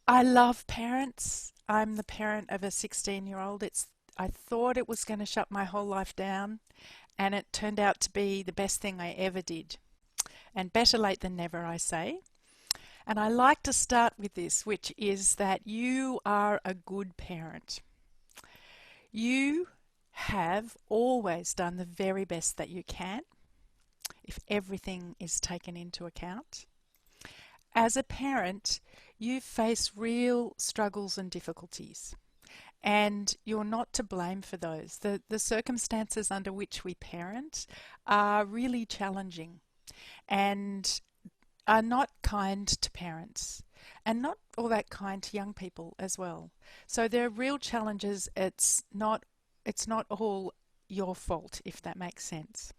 I love parents. I'm the parent of a 16-year-old. I thought it was going to shut my whole life down, and it turned out to be the best thing I ever did. And better late than never, I say. And I like to start with this, which is that you are a good parent. You have always done the very best that you can, if everything is taken into account. As a parent, you face real struggles and difficulties, and you're not to blame for those. The circumstances under which we parent are really challenging and are not kind to parents and not all that kind to young people as well. So there are real challenges. It's not all your fault, if that makes sense.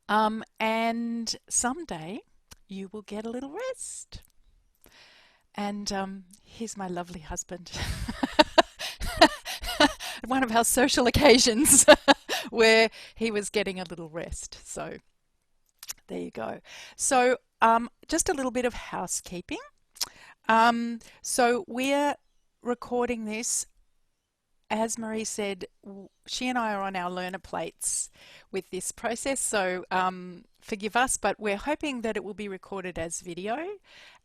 And someday you will get a little rest. And here's my lovely husband. One of our social occasions where he was getting a little rest. So there you go. So just a little bit of housekeeping. So we're recording this. As Marie said, she and I are on our learner plates with this process, so forgive us, but we're hoping that it will be recorded as video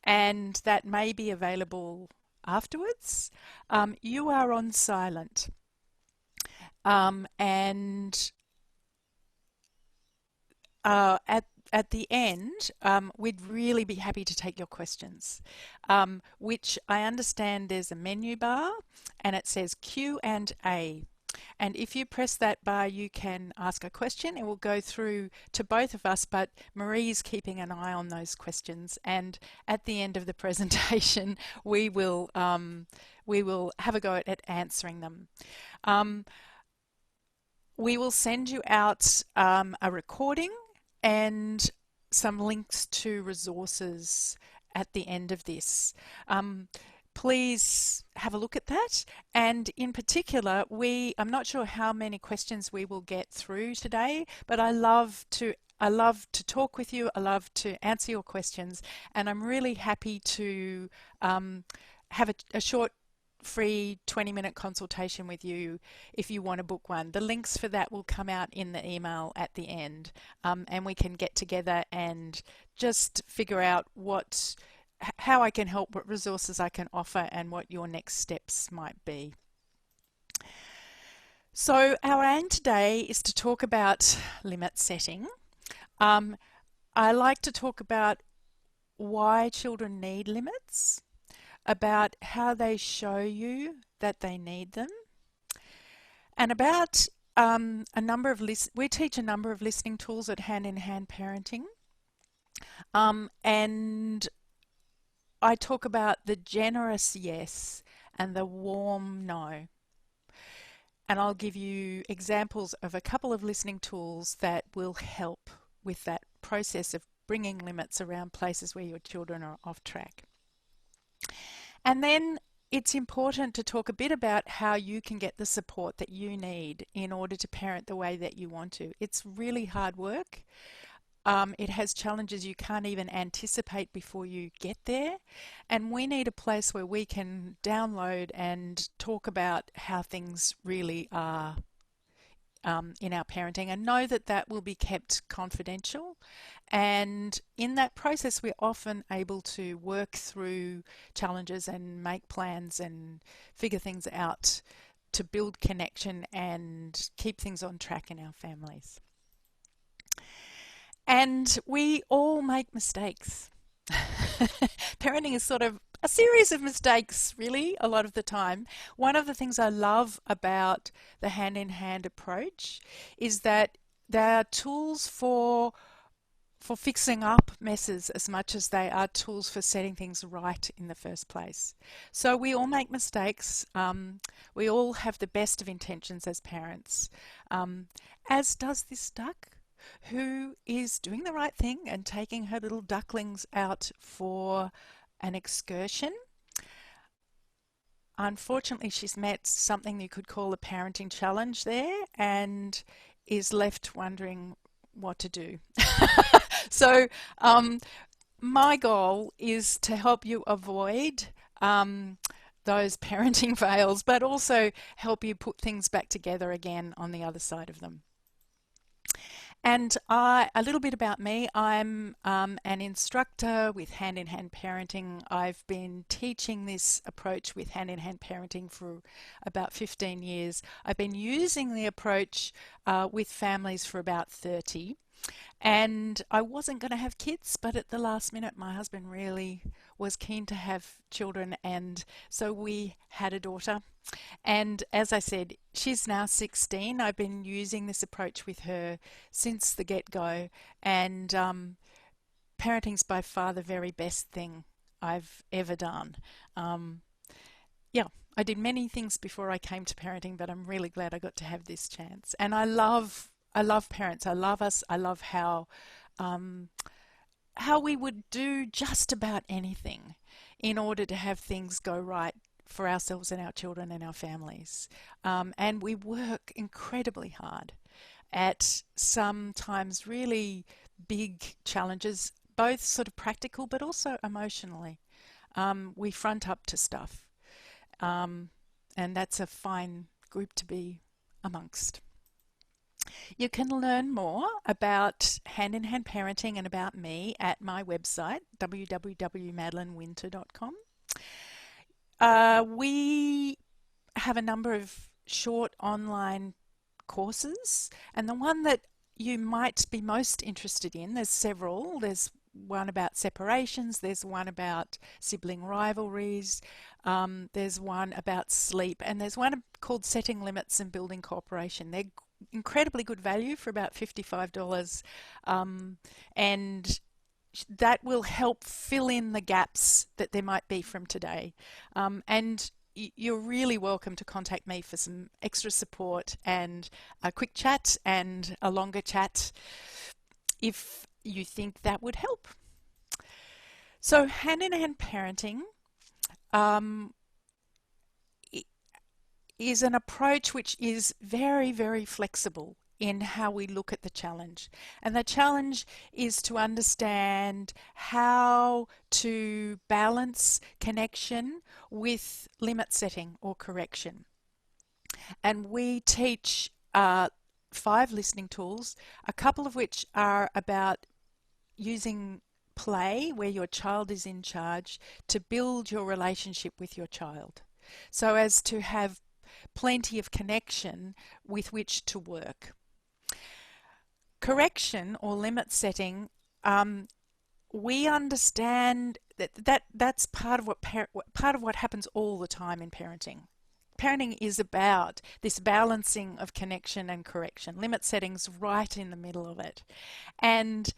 and that may be available afterwards. You are on silent, and at the end, we'd really be happy to take your questions, which I understand there's a menu bar and it says Q&A. And if you press that bar, you can ask a question. It will go through to both of us, but Marie's keeping an eye on those questions. And at the end of the presentation, we will have a go at answering them. We will send you out a recording and some links to resources at the end of this. Please have a look at that. And in particular, I'm not sure how many questions we will get through today, but I love to talk with you. I love to answer your questions, and I'm really happy to have a short free 20-minute consultation with you if you want to book one. The links for that will come out in the email at the end, and we can get together and just figure out how I can help, what resources I can offer, and what your next steps might be. So our aim today is to talk about limit setting. I like to talk about why children need limits, about how they show you that they need them, and about we teach a number of listening tools at Hand in Hand Parenting, and I talk about the generous yes and the warm no. And I'll give you examples of a couple of listening tools that will help with that process of bringing limits around places where your children are off track. And then it's important to talk a bit about how you can get the support that you need in order to parent the way that you want to. It's really hard work. It has challenges you can't even anticipate before you get there. And we need a place where we can download and talk about how things really are in our parenting, and know that that will be kept confidential. And in that process, we're often able to work through challenges and make plans and figure things out to build connection and keep things on track in our families. And we all make mistakes. Parenting is sort of a series of mistakes, really, a lot of the time. One of the things I love about the hand-in-hand approach is that they are tools for fixing up messes as much as they are tools for setting things right in the first place. So we all make mistakes. We all have the best of intentions as parents, as does this duck, who is doing the right thing and taking her little ducklings out for an excursion. Unfortunately, she's met something you could call a parenting challenge there and is left wondering what to do. So My goal is to help you avoid um, those parenting fails, but also help you put things back together again on the other side of them. And a little bit about me. I'm an instructor with Hand in Hand Parenting. I've been teaching this approach with Hand in Hand Parenting for about 15 years. I've been using the approach with families for about 30. And I wasn't going to have kids, but at the last minute, my husband really was keen to have children, and so we had a daughter. And as I said, she's now 16. I've been using this approach with her since the get-go, and parenting's by far the very best thing I've ever done. Um, yeah, I did many things before I came to parenting, but I'm really glad I got to have this chance. And I love parents. I love us. I love um, how we would do just about anything in order to have things go right for ourselves and our children and our families. And we work incredibly hard at sometimes really big challenges, both sort of practical but also emotionally. We front up to stuff, um, and that's a fine group to be amongst. You can learn more about Hand in Hand Parenting and about me at my website, www.madelinewinter.com. We have a number of short online courses, and the one that you might be most interested in, there's several. There's one about separations, there's one about sibling rivalries, there's one about sleep, and there's one called Setting Limits and Building Cooperation. They're incredibly good value for about $55, and that will help fill in the gaps that there might be from today. And you're really welcome to contact me for some extra support and a quick chat and a longer chat if you think that would help. So, hand in hand parenting um, is an approach which is very, very flexible in how we look at the challenge. And the challenge is to understand how to balance connection with limit setting or correction. And we teach 5 listening tools, a couple of which are about using play where your child is in charge to build your relationship with your child, so as to have plenty of connection with which to work. Correction or limit setting, we understand that's part of what happens all the time in parenting. Parenting is about this balancing of connection and correction. Limit setting's right in the middle of it. And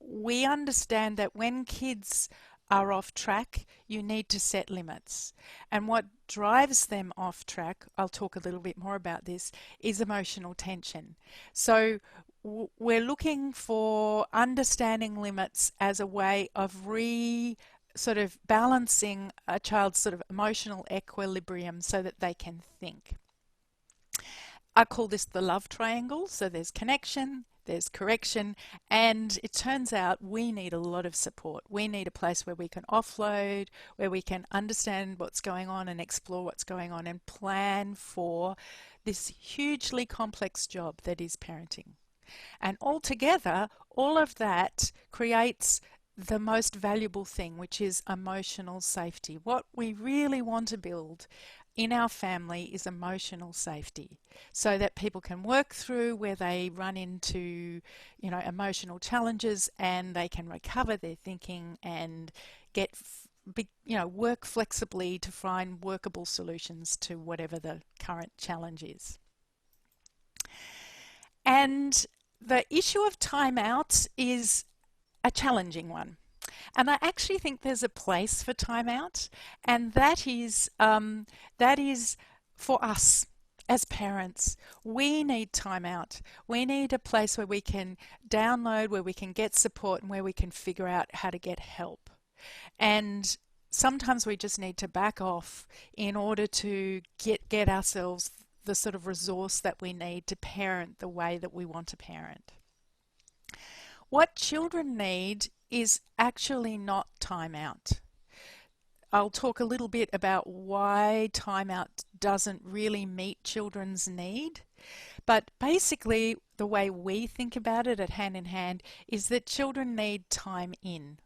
we understand that when kids are off track, you need to set limits. And what drives them off track, I'll talk a little bit more about this, is emotional tension. So we're looking for understanding limits as a way of sort of balancing a child's sort of emotional equilibrium so that they can think. I call this the love triangle. So there's connection, there's correction, and it turns out we need a lot of support. We need a place where we can offload, where we can understand what's going on and explore what's going on and plan for this hugely complex job that is parenting. And altogether, all of that creates the most valuable thing, which is emotional safety. What we really want to build in our family is emotional safety, so that people can work through where they run into, emotional challenges, and they can recover their thinking and work flexibly to find workable solutions to whatever the current challenge is. And the issue of timeouts is a challenging one. And I actually think there's a place for timeout, and that is for us as parents. We need timeout. We need a place where we can download, where we can get support, and where we can figure out how to get help. And sometimes we just need to back off in order to get ourselves the sort of resource that we need to parent the way that we want to parent. What children need is actually not timeout. I'll talk a little bit about why timeout doesn't really meet children's need. But basically, the way we think about it at Hand in Hand is that children need time in.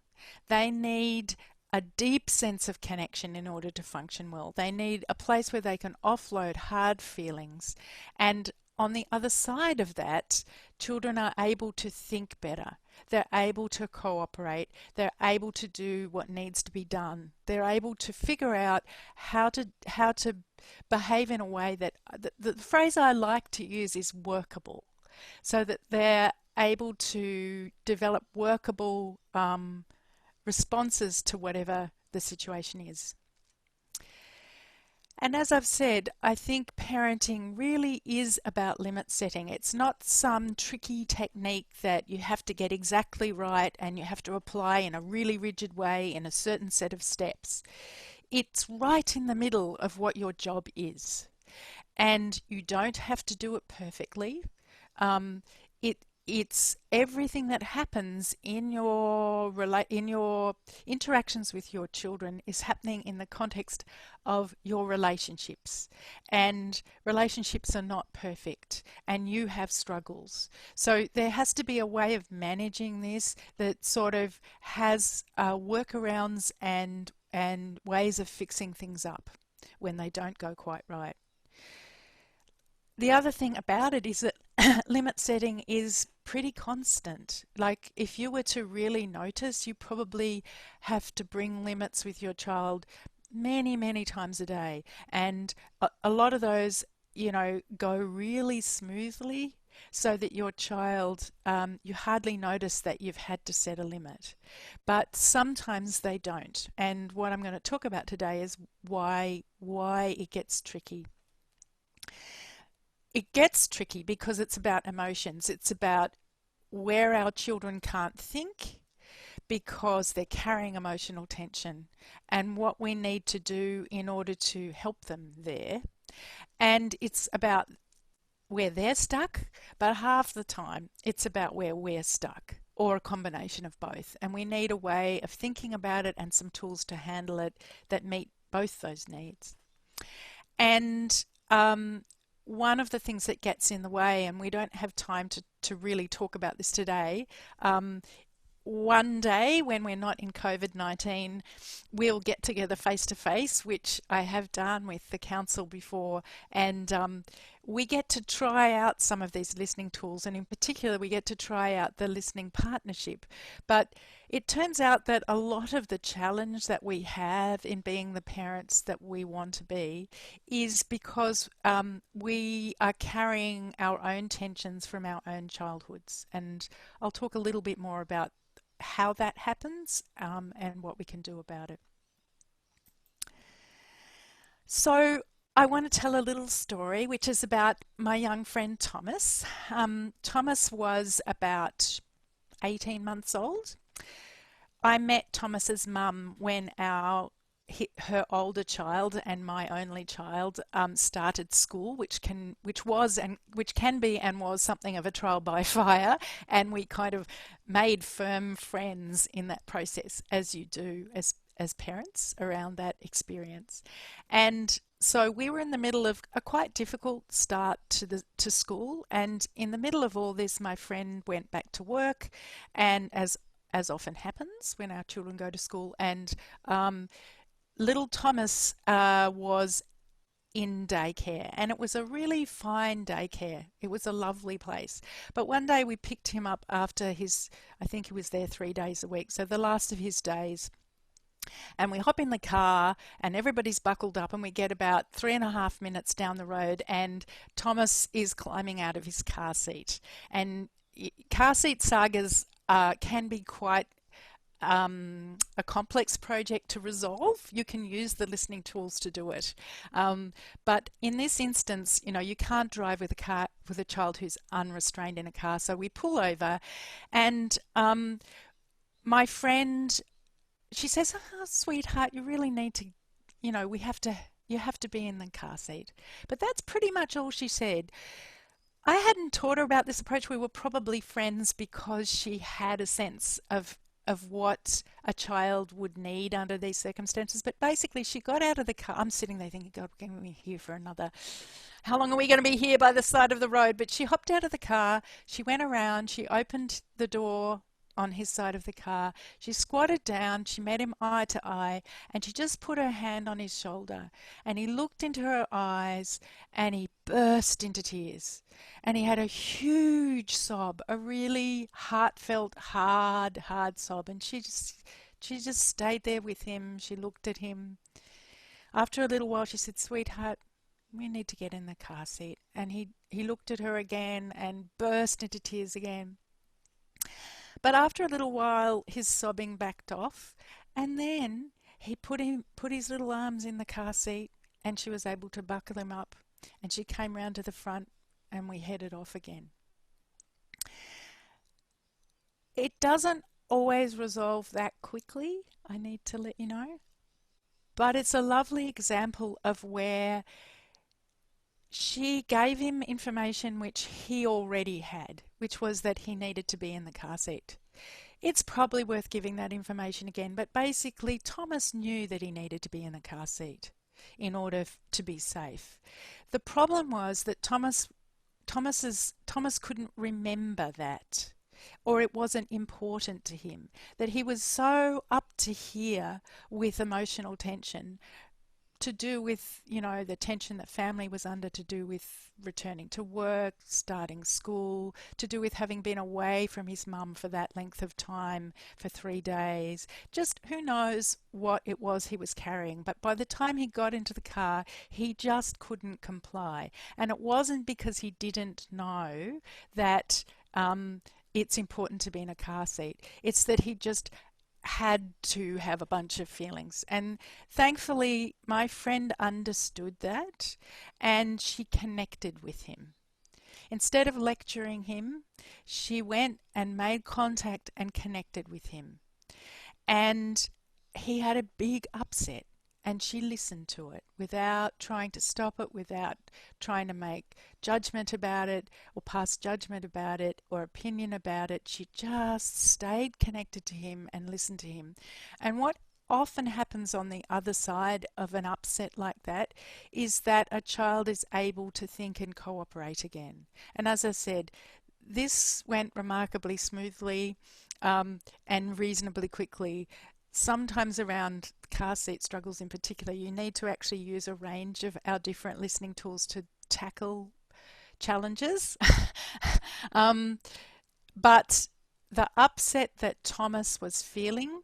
They need a deep sense of connection in order to function well. They need a place where they can offload hard feelings. And on the other side of that, children are able to think better. They're able to cooperate. They're able to do what needs to be done. They're able to figure out how to behave in a way that the phrase I like to use is workable, so that they're able to develop workable responses to whatever the situation is. And as I've said, I think parenting really is about limit setting. It's not some tricky technique that you have to get exactly right and you have to apply in a really rigid way in a certain set of steps. It's right in the middle of what your job is. And you don't have to do it perfectly. It it's everything that happens in your interactions with your children is happening in the context of your relationships, and relationships are not perfect, and you have struggles. So there has to be a way of managing this that sort of has workarounds and ways of fixing things up when they don't go quite right. The other thing about it is that limit setting is pretty constant. Like, if you were to really notice, you probably have to bring limits with your child many, many times a day. And a lot of those, go really smoothly so that your child, you hardly notice that you've had to set a limit. But sometimes they don't. And what I'm going to talk about today is why it gets tricky. It gets tricky because it's about emotions. It's about where our children can't think because they're carrying emotional tension, and what we need to do in order to help them there. And it's about where they're stuck, but half the time it's about where we're stuck, or a combination of both. And we need a way of thinking about it and some tools to handle it that meet both those needs. And one of the things that gets in the way, and we don't have time to really talk about this today, one day when we're not in COVID-19, we'll get together face to face, which I have done with the council before, and we get to try out some of these listening tools, and in particular we get to try out the listening partnership. But it turns out that a lot of the challenge that we have in being the parents that we want to be is because we are carrying our own tensions from our own childhoods, and I'll talk a little bit more about how that happens and what we can do about it. So I want to tell a little story which is about my young friend Thomas. Thomas was about 18 months old. I met Thomas's mum when her older child and my only child started school, which can be and was something of a trial by fire, and we kind of made firm friends in that process, as you do as parents around that experience. And so we were in the middle of a quite difficult start to school, and in the middle of all this, my friend went back to work, and as often happens when our children go to school, and little Thomas was in daycare, and it was a really fine daycare. It was a lovely place. But one day we picked him up after I think he was there 3 days a week, so the last of his days. And we hop in the car and everybody's buckled up, and we get about 3.5 minutes down the road and Thomas is climbing out of his car seat. And car seat sagas can be quite a complex project to resolve. You can use the listening tools to do it. But in this instance, you can't drive with a child who's unrestrained in a car. So we pull over, and my friend, she says, "Oh, sweetheart, you really need to, you have to be in the car seat." But that's pretty much all she said. I hadn't taught her about this approach. We were probably friends because she had a sense of of what a child would need under these circumstances. But basically, she got out of the car. I'm sitting there thinking, God, we're going to be here for another. How long are we going to be here by the side of the road? But she hopped out of the car. She went around. She opened the door on his side of the car. She squatted down. She met him eye to eye, and she just put her hand on his shoulder. And he looked into her eyes, and he burst into tears. And he had a huge sob, a really heartfelt, hard sob. And she just stayed there with him. She looked at him. After a little while, she said, "Sweetheart, we need to get in the car seat." And he looked at her again and burst into tears again. But after a little while, his sobbing backed off, and then he put his little arms in the car seat, and she was able to buckle him up, and she came round to the front, and we headed off again. It doesn't always resolve that quickly, I need to let you know, but it's a lovely example of where she gave him information which he already had, which was that he needed to be in the car seat. It's probably worth giving that information again, but basically Thomas knew that he needed to be in the car seat in order to be safe. The problem was that Thomas couldn't remember that, or it wasn't important to him, that he was so up to here with emotional tension to do with, the tension that family was under, to do with returning to work, starting school, to do with having been away from his mum for that length of time, for 3 days. Just who knows what it was he was carrying. But by the time he got into the car, he just couldn't comply. And it wasn't because he didn't know that it's important to be in a car seat. It's that he just had to have a bunch of feelings. And thankfully, my friend understood that and she connected with him. Instead of lecturing him, she went and made contact and connected with him. And he had a big upset, and she listened to it without trying to stop it, without trying to make judgment about it or pass judgment about it or opinion about it. She just stayed connected to him and listened to him. And what often happens on the other side of an upset like that is that a child is able to think and cooperate again. And as I said, this went remarkably smoothly and reasonably quickly. Sometimes around car seat struggles in particular, you need to actually use a range of our different listening tools to tackle challenges. But the upset that Thomas was feeling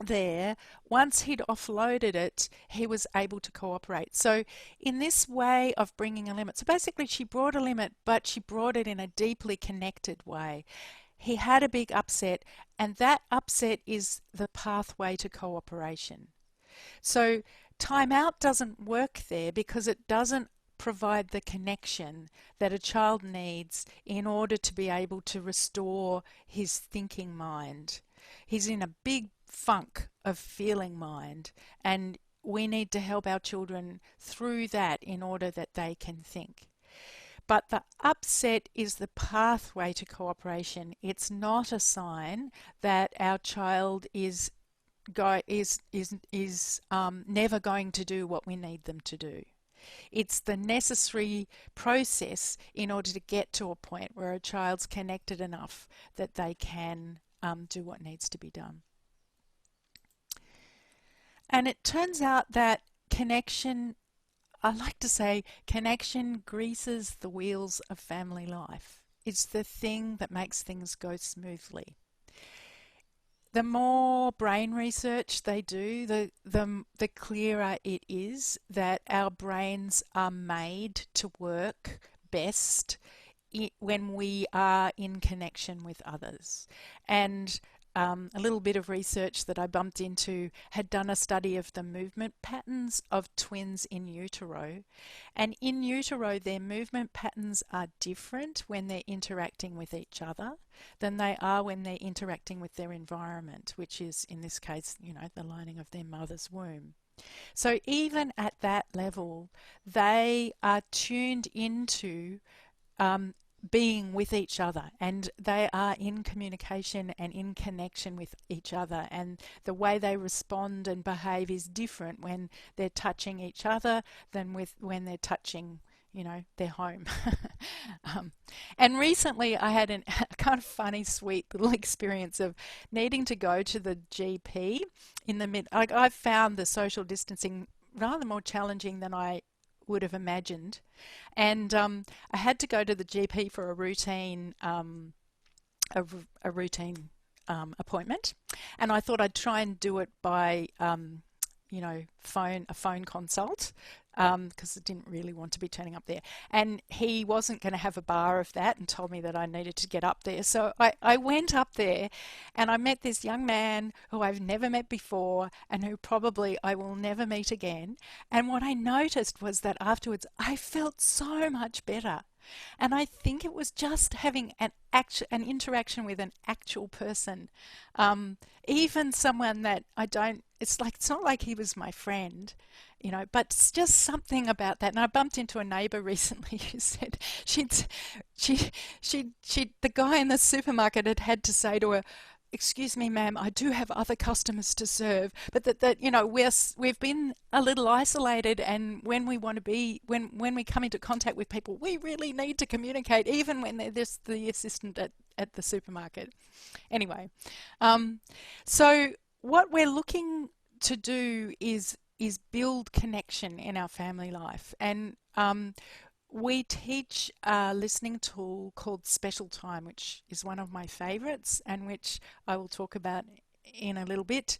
there, once he'd offloaded it, he was able to cooperate. So in this way of bringing a limit, so basically she brought a limit, but she brought it in a deeply connected way. He had a big upset, and that upset is the pathway to cooperation. So timeout doesn't work there because it doesn't provide the connection that a child needs in order to be able to restore his thinking mind. He's in a big funk of feeling mind, and we need to help our children through that in order that they can think. But the upset is the pathway to cooperation. It's not a sign that our child is never going to do what we need them to do. It's the necessary process in order to get to a point where a child's connected enough that they can do what needs to be done. And it turns out that connection, I like to say, connection greases the wheels of family life. It's the thing that makes things go smoothly. The more brain research they do, the clearer it is that our brains are made to work best when we are in connection with others. And a little bit of research that I bumped into had done a study of the movement patterns of twins in utero. And in utero, their movement patterns are different when they're interacting with each other than they are when they're interacting with their environment, which is, in this case, the lining of their mother's womb. So even at that level, they are tuned into being with each other, and they are in communication and in connection with each other, and the way they respond and behave is different when they're touching each other than when they're touching, their home. um, and recently I had a kind of funny, sweet little experience of needing to go to the GP in the mid. I've found the social distancing rather more challenging than I would have imagined, and I had to go to the GP for a routine routine appointment, and I thought I'd try and do it by a phone consult, because I didn't really want to be turning up there. And he wasn't going to have a bar of that and told me that I needed to get up there. So I went up there and I met this young man who I've never met before and who probably I will never meet again. And what I noticed was that afterwards I felt so much better. And I think it was just having an interaction with an actual person, even someone that I don't. It's not like he was my friend, but it's just something about that. And I bumped into a neighbour recently who said the guy in the supermarket had to say to her, "Excuse me, ma'am, I do have other customers to serve," but we've been a little isolated, and when we want to be, when we come into contact with people, we really need to communicate, even when they're just the assistant at the supermarket. Anyway, so what we're looking to do is build connection in our family life, and we teach a listening tool called Special Time, which is one of my favorites and which I will talk about in a little bit.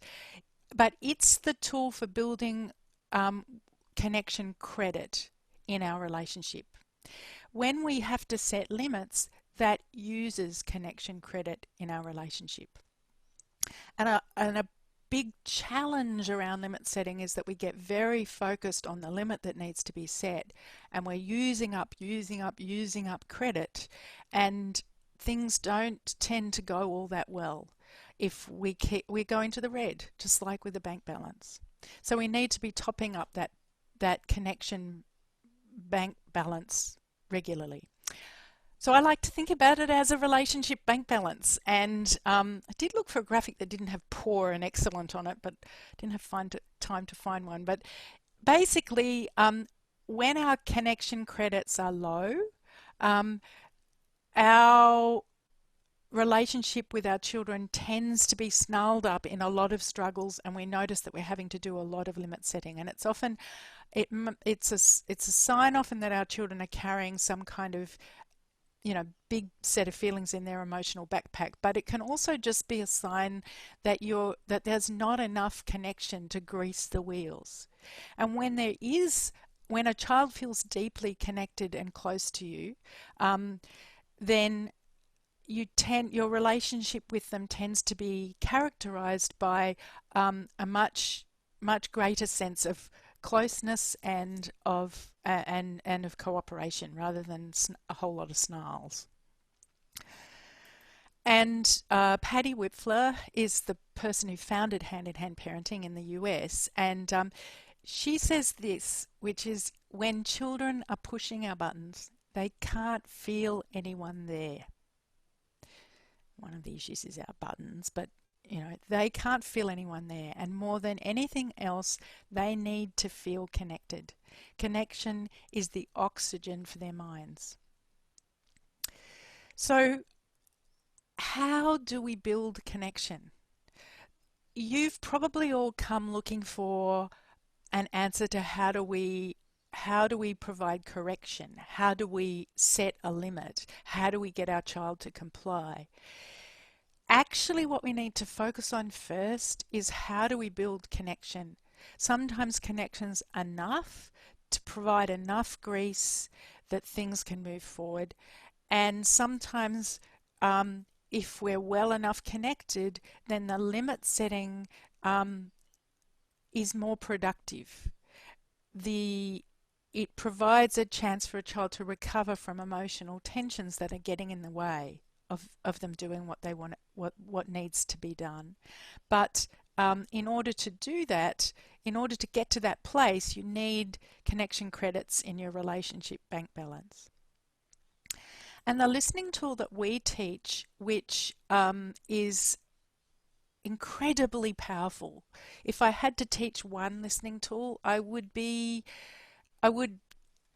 But it's the tool for building connection credit in our relationship. When we have to set limits, that uses connection credit in our relationship. And a big challenge around limit setting is that we get very focused on the limit that needs to be set, and we're using up credit, and things don't tend to go all that well if we're going to the red, just like with the bank balance. So we need to be topping up that connection bank balance regularly. So I like to think about it as a relationship bank balance, and I did look for a graphic that didn't have poor and excellent on it, but didn't have time to find one. But basically, when our connection credits are low, our relationship with our children tends to be snarled up in a lot of struggles, and we notice that we're having to do a lot of limit setting, and it's often it's a sign often that our children are carrying some kind of big set of feelings in their emotional backpack, but it can also just be a sign that there's not enough connection to grease the wheels. And when a child feels deeply connected and close to you, then your relationship with them tends to be characterized by a much greater sense of closeness and of cooperation, rather than a whole lot of snarls. And Patty Wipfler is the person who founded Hand Parenting in the US, and she says this, which is, when children are pushing our buttons, they can't feel anyone there. One of the issues is our buttons, but they can't feel anyone there, and more than anything else, they need to feel connected. Connection is the oxygen for their minds. So how do we build connection? You've probably all come looking for an answer to how do we provide correction? How do we set a limit? How do we get our child to comply? Actually, what we need to focus on first is, how do we build connection? Sometimes connection's enough to provide enough grease that things can move forward, and sometimes if we're well enough connected, then the limit setting is more productive. It provides a chance for a child to recover from emotional tensions that are getting in the way of them doing what they want, what needs to be done. But in order to do that, in order to get to that place, you need connection credits in your relationship bank balance. And the listening tool that we teach, which is incredibly powerful. If I had to teach one listening tool, I would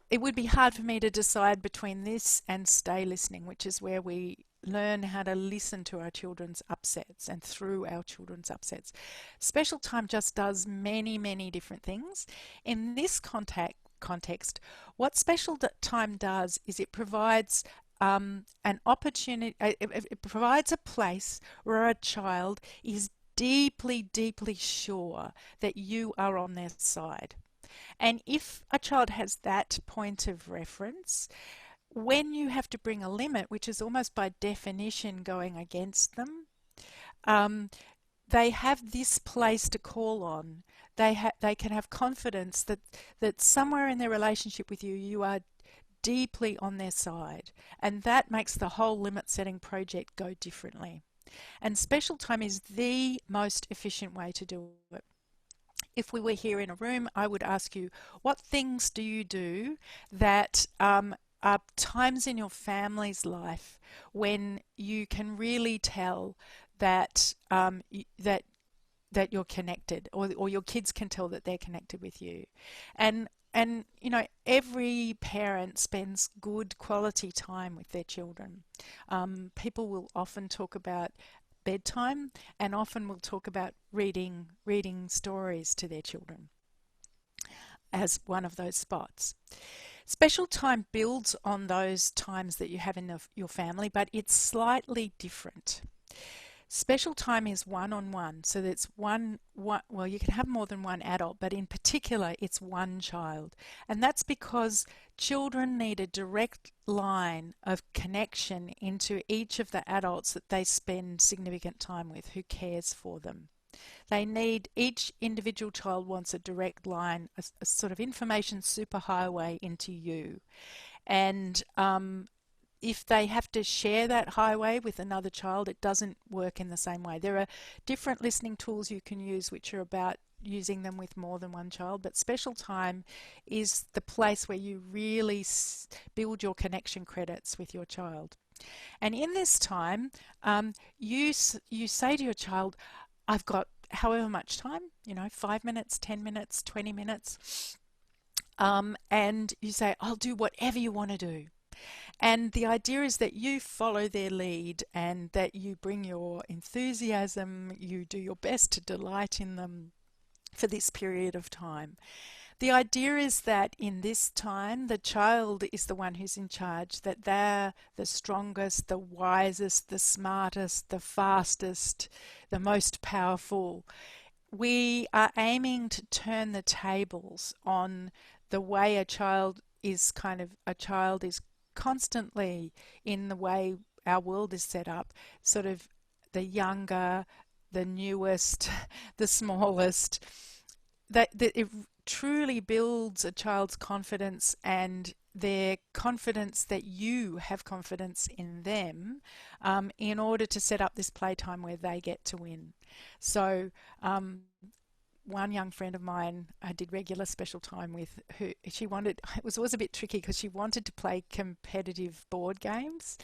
it would be hard for me to decide between this and stay listening, which is where we learn how to listen to our children's upsets and through our children's upsets. Special time just does many, many different things. In this context, what special time does is it provides an opportunity, it provides a place where a child is deeply, deeply sure that you are on their side. And if a child has that point of reference, when you have to bring a limit, which is almost by definition going against them, um, they have this place to call on. They can have confidence that somewhere in their relationship with you, you are deeply on their side, and that makes the whole limit setting project go differently. And special time is the most efficient way to do it. If we were here in a room, I would ask you, what things do you do that are times in your family's life when you can really tell that that you're connected, or your kids can tell that they're connected with you, and you know, every parent spends good quality time with their children. People will often talk about bedtime, and often will talk about reading stories to their children as one of those spots. Special time builds on those times that you have in your family, but it's slightly different. Special time is one-on-one, so that's well, you can have more than one adult, but in particular, it's one child. And that's because children need a direct line of connection into each of the adults that they spend significant time with, who cares for them. Each individual child wants a direct line, a sort of information superhighway into you. And if they have to share that highway with another child, it doesn't work in the same way. There are different listening tools you can use which are about using them with more than one child, but special time is the place where you really build your connection credits with your child. And in this time, you say to your child, I've got however much time, 5 minutes, 10 minutes, 20 minutes, and you say, I'll do whatever you want to do. And the idea is that you follow their lead and that you bring your enthusiasm, you do your best to delight in them for this period of time. The idea is that in this time, the child is the one who's in charge, that they're the strongest, the wisest, the smartest, the fastest, the most powerful. We are aiming to turn the tables on the way a child is constantly, in the way our world is set up, sort of the younger, the newest, the smallest, that it truly builds a child's confidence and their confidence that you have confidence in them, in order to set up this playtime where they get to win. So one young friend of mine I did regular special time with, who it was always a bit tricky because she wanted to play competitive board games,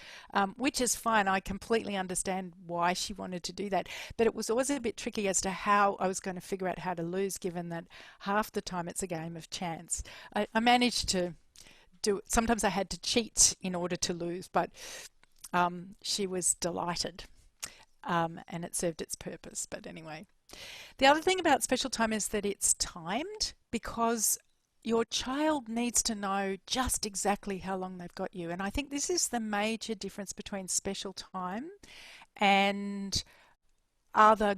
which is fine. I completely understand why she wanted to do that, but it was always a bit tricky as to how I was going to figure out how to lose, given that half the time it's a game of chance. I managed to do it. Sometimes I had to cheat in order to lose, but she was delighted, and it served its purpose. But anyway. The other thing about special time is that it's timed, because your child needs to know just exactly how long they've got you. And I think this is the major difference between special time and other,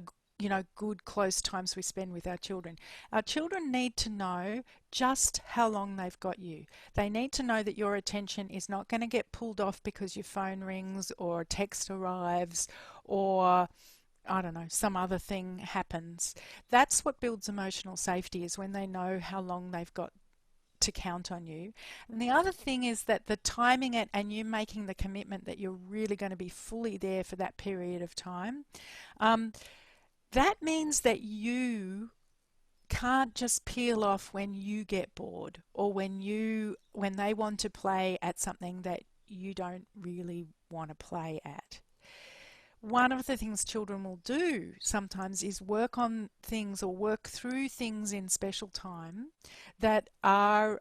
good close times we spend with our children. Our children need to know just how long they've got you. They need to know that your attention is not going to get pulled off because your phone rings or a text arrives or I don't know, some other thing happens. That's what builds emotional safety, is when they know how long they've got to count on you. And the other thing is that the timing it and you making the commitment that you're really going to be fully there for that period of time, that means that you can't just peel off when you get bored, or when they want to play at something that you don't really want to play at. One of the things children will do sometimes is work on things or work through things in special time that are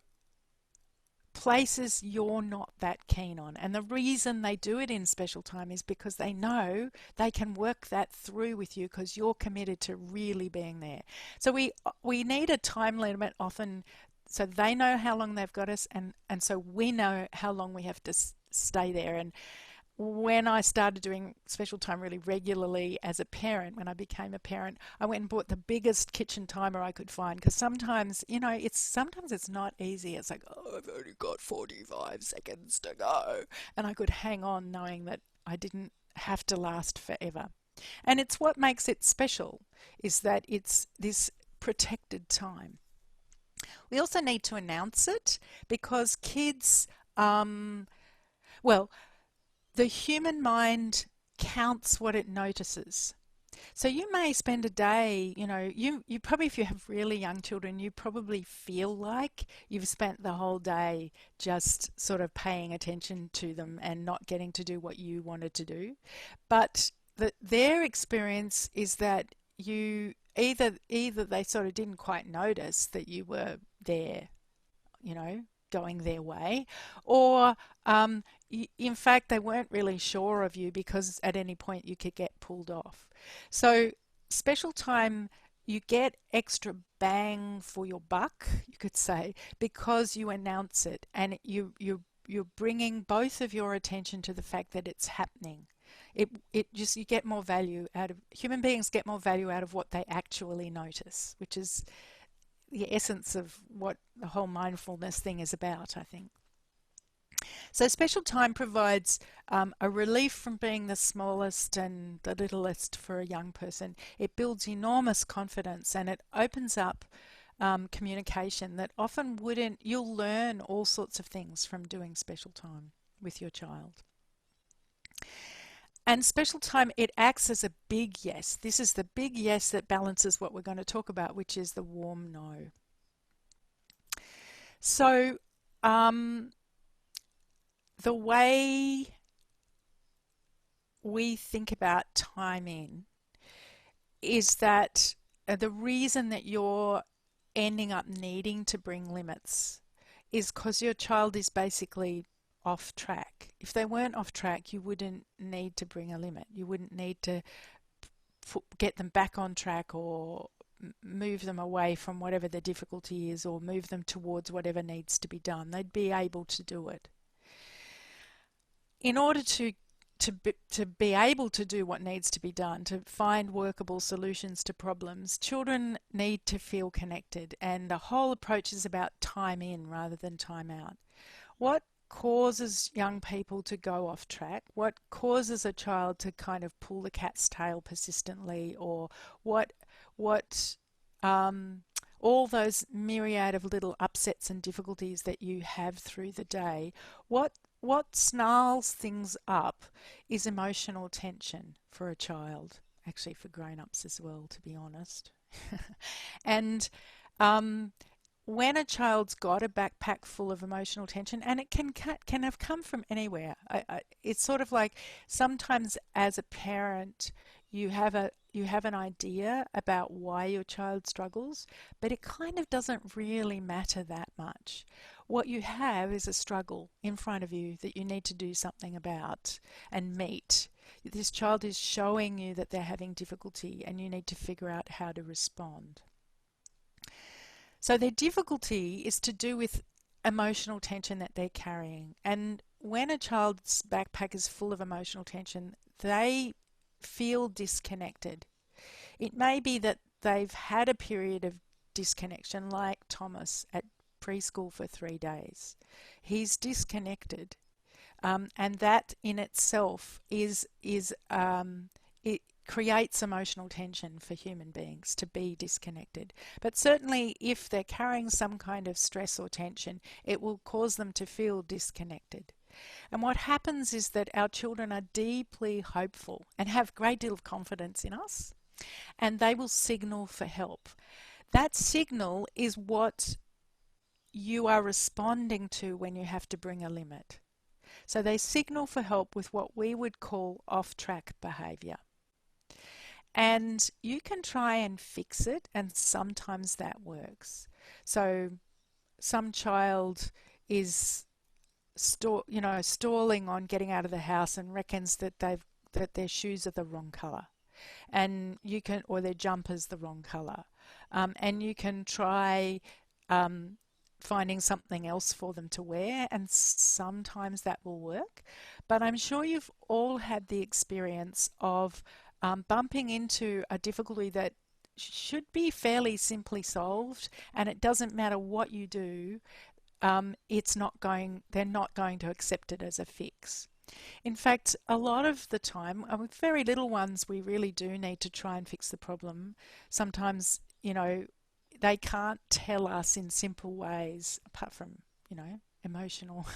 places you're not that keen on. And the reason they do it in special time is because they know they can work that through with you because you're committed to really being there. So we need a time limit often so they know how long they've got us, and so we know how long we have to stay there. And when I started doing special time really regularly as a parent, when I became a parent, I went and bought the biggest kitchen timer I could find because sometimes, sometimes it's not easy. It's like, oh, I've only got 45 seconds to go. And I could hang on knowing that I didn't have to last forever. And it's what makes it special is that it's this protected time. We also need to announce it because kids, well, the human mind counts what it notices. So you may spend a day, you probably, if you have really young children, you probably feel like you've spent the whole day just sort of paying attention to them and not getting to do what you wanted to do. But their experience is that you either they sort of didn't quite notice that you were there, going their way, or in fact they weren't really sure of you because at any point you could get pulled off. So special time, you get extra bang for your buck, you could say, because you announce it and you're bringing both of your attention to the fact that it's happening. You get more value out of, human beings get more value out of what they actually notice, which is the essence of what the whole mindfulness thing is about, I think. So special time provides a relief from being the smallest and the littlest for a young person. It builds enormous confidence and it opens up communication that often wouldn't. You'll learn all sorts of things from doing special time with your child. And special time, it acts as a big yes. This is the big yes that balances what we're going to talk about, which is the warm no. So the way we think about time in is that the reason that you're ending up needing to bring limits is because your child is basically off track. If they weren't off track, you wouldn't need to bring a limit. You wouldn't need to get them back on track or move them away from whatever the difficulty is or move them towards whatever needs to be done. They'd be able to do it. In order to be able to do what needs to be done, to find workable solutions to problems, children need to feel connected, and the whole approach is about time in rather than time out. What causes young people to go off track? What causes a child to kind of pull the cat's tail persistently, or what all those myriad of little upsets and difficulties that you have through the day, what snarls things up is emotional tension for a child, actually for grown-ups as well, to be honest. And when a child's got a backpack full of emotional tension, and it can have come from anywhere, it's sort of like sometimes as a parent you have an idea about why your child struggles, but it kind of doesn't really matter that much. What you have is a struggle in front of you that you need to do something about and meet. This child is showing you that they're having difficulty and you need to figure out how to respond. So their difficulty is to do with emotional tension that they're carrying. And when a child's backpack is full of emotional tension, they feel disconnected. It may be that they've had a period of disconnection, like Thomas at preschool for 3 days. He's disconnected, and that in itself it creates emotional tension for human beings to be disconnected. But certainly if they're carrying some kind of stress or tension, it will cause them to feel disconnected. And what happens is that our children are deeply hopeful and have a great deal of confidence in us, and they will signal for help. That signal is what you are responding to when you have to bring a limit. So they signal for help with what we would call off-track behaviour. And you can try and fix it, and sometimes that works. So some child is stalling on getting out of the house and reckons that their shoes are the wrong colour, and you can, or their jumper's the wrong colour, and you can try finding something else for them to wear, and sometimes that will work. But I'm sure you've all had the experience of bumping into a difficulty that should be fairly simply solved, and it doesn't matter what you do, they're not going to accept it as a fix. In fact, a lot of the time, with very little ones, we really do need to try and fix the problem. Sometimes, they can't tell us in simple ways, apart from, emotional,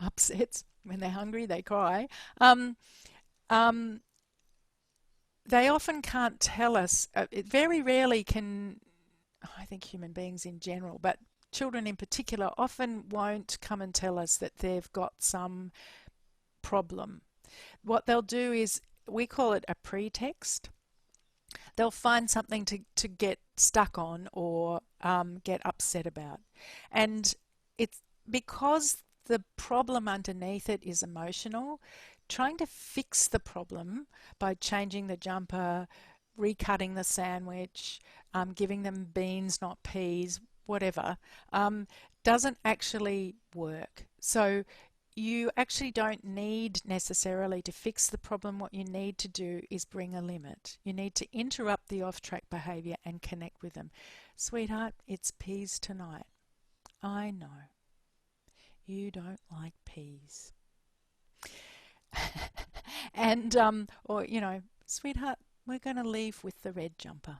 upsets. When they're hungry, they cry. Um, they often can't tell us. It very rarely can, I think human beings in general, but children in particular often won't come and tell us that they've got some problem. What they'll do is, we call it a pretext. They'll find something to get stuck on or get upset about. And it's because the problem underneath it is emotional. Trying to fix the problem by changing the jumper, recutting the sandwich, giving them beans, not peas, whatever, doesn't actually work. So you actually don't need necessarily to fix the problem. What you need to do is bring a limit. You need to interrupt the off-track behaviour and connect with them. Sweetheart, it's peas tonight. I know. You don't like peas. And, sweetheart, we're going to leave with the red jumper.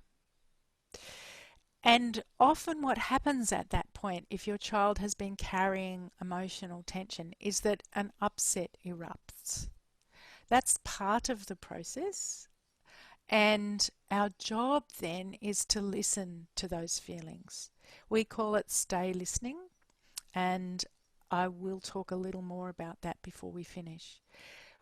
And often what happens at that point, if your child has been carrying emotional tension, is that an upset erupts. That's part of the process. And our job then is to listen to those feelings. We call it stay listening, and I will talk a little more about that before we finish.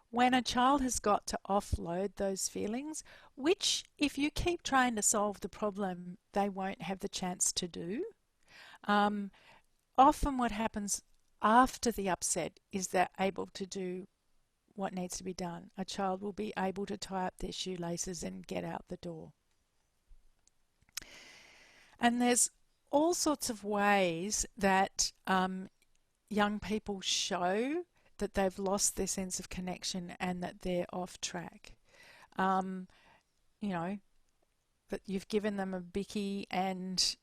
When a child has got to offload those feelings, which if you keep trying to solve the problem, they won't have the chance to do. Often what happens after the upset is they're able to do what needs to be done. A child will be able to tie up their shoelaces and get out the door. And there's all sorts of ways that young people show that they've lost their sense of connection and that they're off track. That you've given them a bicky and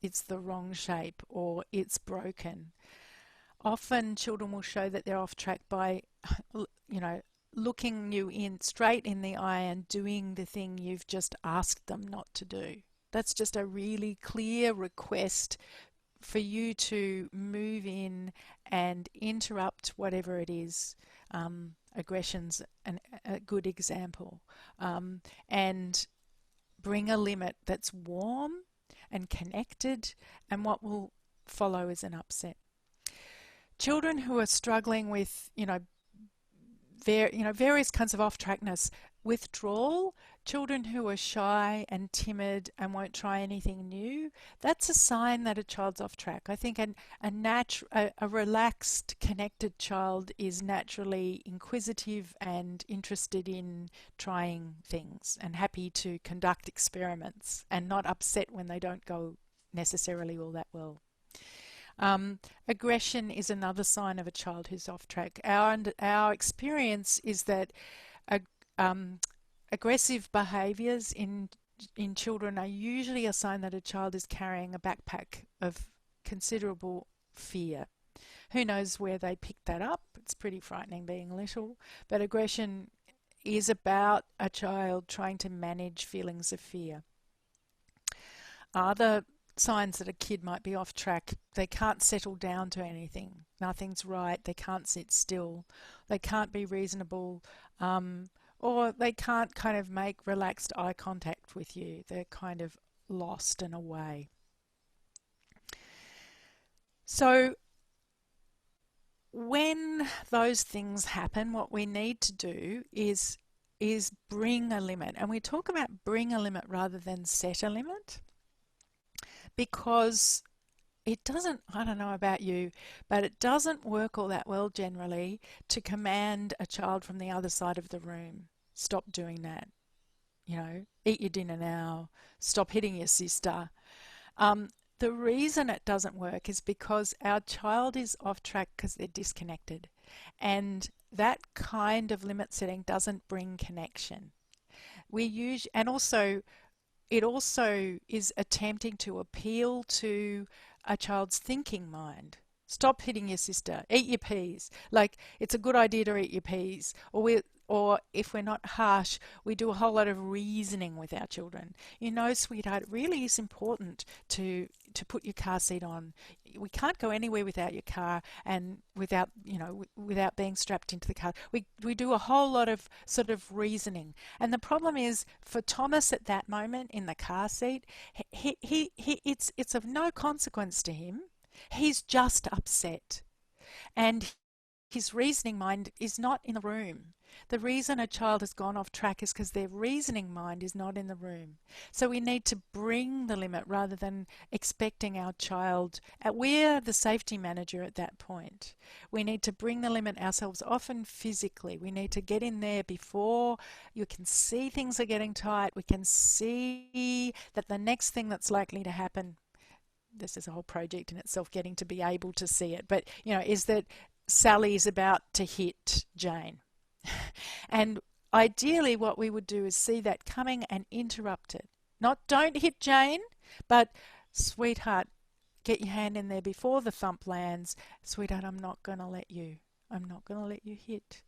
it's the wrong shape or it's broken. Often children will show that they're off track by, looking you straight in the eye and doing the thing you've just asked them not to do. That's just a really clear request for you to move in and interrupt whatever it is. Aggression's a good example. And bring a limit that's warm and connected, and what will follow is an upset. Children who are struggling with, various kinds of off-trackness, withdrawal, children who are shy and timid and won't try anything new, that's a sign that a child's off track. I think a relaxed, connected child is naturally inquisitive and interested in trying things and happy to conduct experiments and not upset when they don't go necessarily all that well. Aggression is another sign of a child who's off track. Our experience is that aggressive behaviours in children are usually a sign that a child is carrying a backpack of considerable fear. Who knows where they picked that up? It's pretty frightening being little, but aggression is about a child trying to manage feelings of fear. Other signs that a kid might be off track: they can't settle down to anything. Nothing's right. They can't sit still. They can't be reasonable. Or they can't kind of make relaxed eye contact with you. They're kind of lost and away. So when those things happen, what we need to do is bring a limit. And we talk about bring a limit rather than set a limit, because it doesn't, I don't know about you, but it doesn't work all that well generally to command a child from the other side of the room, stop doing that, eat your dinner now, stop hitting your sister. Um, the reason it doesn't work is because our child is off track because they're disconnected. And that kind of limit setting doesn't bring connection. And also, it also is attempting to appeal to a child's thinking mind. Stop hitting your sister. Eat your peas. Like, it's a good idea to eat your peas. Or if we're not harsh, we do a whole lot of reasoning with our children. Sweetheart, it really is important to put your car seat on. We can't go anywhere without your car and without being strapped into the car. We do a whole lot of sort of reasoning. And the problem is for Thomas at that moment in the car seat, it's of no consequence to him. He's just upset. And his reasoning mind is not in the room. The reason a child has gone off track is because their reasoning mind is not in the room. So we need to bring the limit rather than expecting our child. We're the safety manager at that point. We need to bring the limit ourselves, often physically. We need to get in there before you can see things are getting tight. We can see that the next thing that's likely to happen, this is a whole project in itself, getting to be able to see it, but is that Sally is about to hit Jane. And ideally what we would do is see that coming and interrupt it. Not don't hit Jane, but sweetheart, get your hand in there before the thump lands. Sweetheart, I'm not going to let you. I'm not going to let you hit.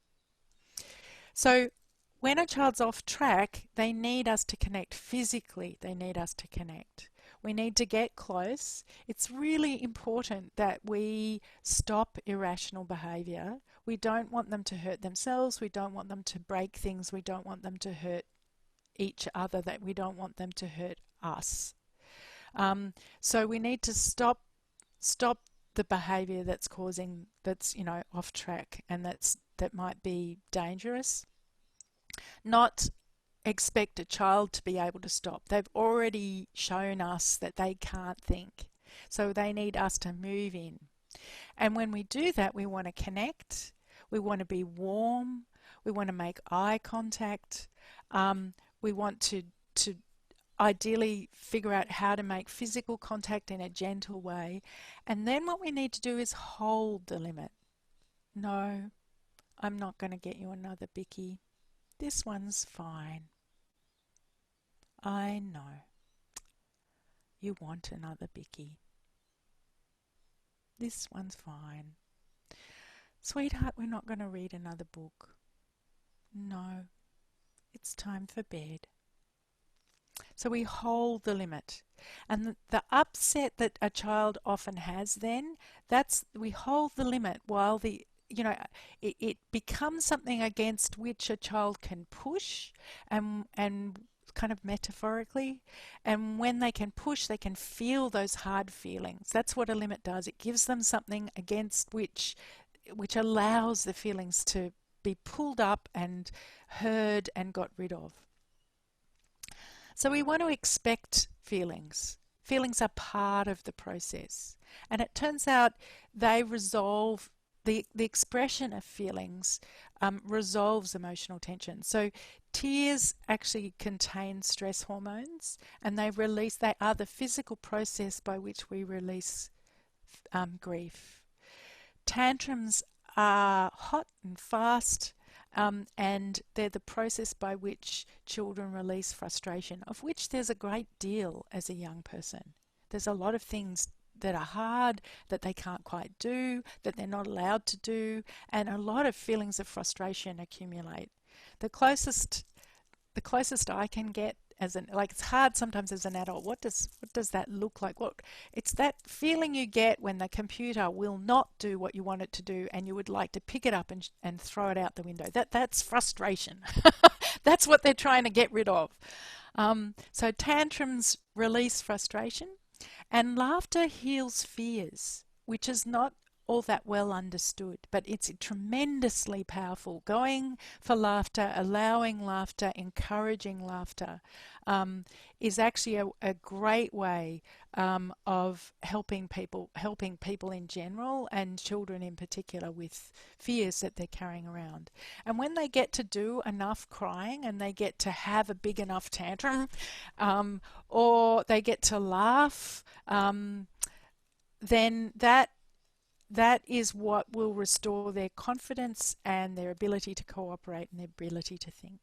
So when a child's off track, they need us to connect physically. They need us to connect. We need to get close. It's really important that we stop irrational behaviour. We don't want them to hurt themselves. We don't want them to break things. We don't want them to hurt each other. That we don't want them to hurt us. So we need to stop the behaviour that's off track and that might be dangerous. Not expect a child to be able to stop. They've already shown us that they can't think. So they need us to move in. And when we do that, we want to connect. We want to be warm. We want to make eye contact. We want to ideally figure out how to make physical contact in a gentle way. And then what we need to do is hold the limit. No, I'm not going to get you another bicky. This one's fine. I know. You want another bicky. This one's fine. Sweetheart, we're not going to read another book. No, it's time for bed. So we hold the limit. And the upset that a child often has then, we hold the limit while it becomes something against which a child can push and kind of metaphorically. And when they can push, they can feel those hard feelings. That's what a limit does. It gives them something against which allows the feelings to be pulled up and heard and got rid of. So we want to expect feelings. Feelings are part of the process. And it turns out they resolve, the expression of feelings resolves emotional tension. So tears actually contain stress hormones, and they are the physical process by which we release grief. Tantrums are hot and fast, and they're the process by which children release frustration, of which there's a great deal as a young person. There's a lot of things that are hard, that they can't quite do, that they're not allowed to do, and a lot of feelings of frustration accumulate. The closest I can get it's hard sometimes as an adult. What does that look like? It's that feeling you get when the computer will not do what you want it to do, and you would like to pick it up and throw it out the window. That's frustration. That's what they're trying to get rid of. So tantrums release frustration, and laughter heals fears, which is not all that well understood, but it's tremendously powerful. Going for laughter, allowing laughter, encouraging laughter is actually a great way of helping people in general and children in particular with fears that they're carrying around. And when they get to do enough crying and they get to have a big enough tantrum, or they get to laugh, then that is what will restore their confidence and their ability to cooperate and their ability to think.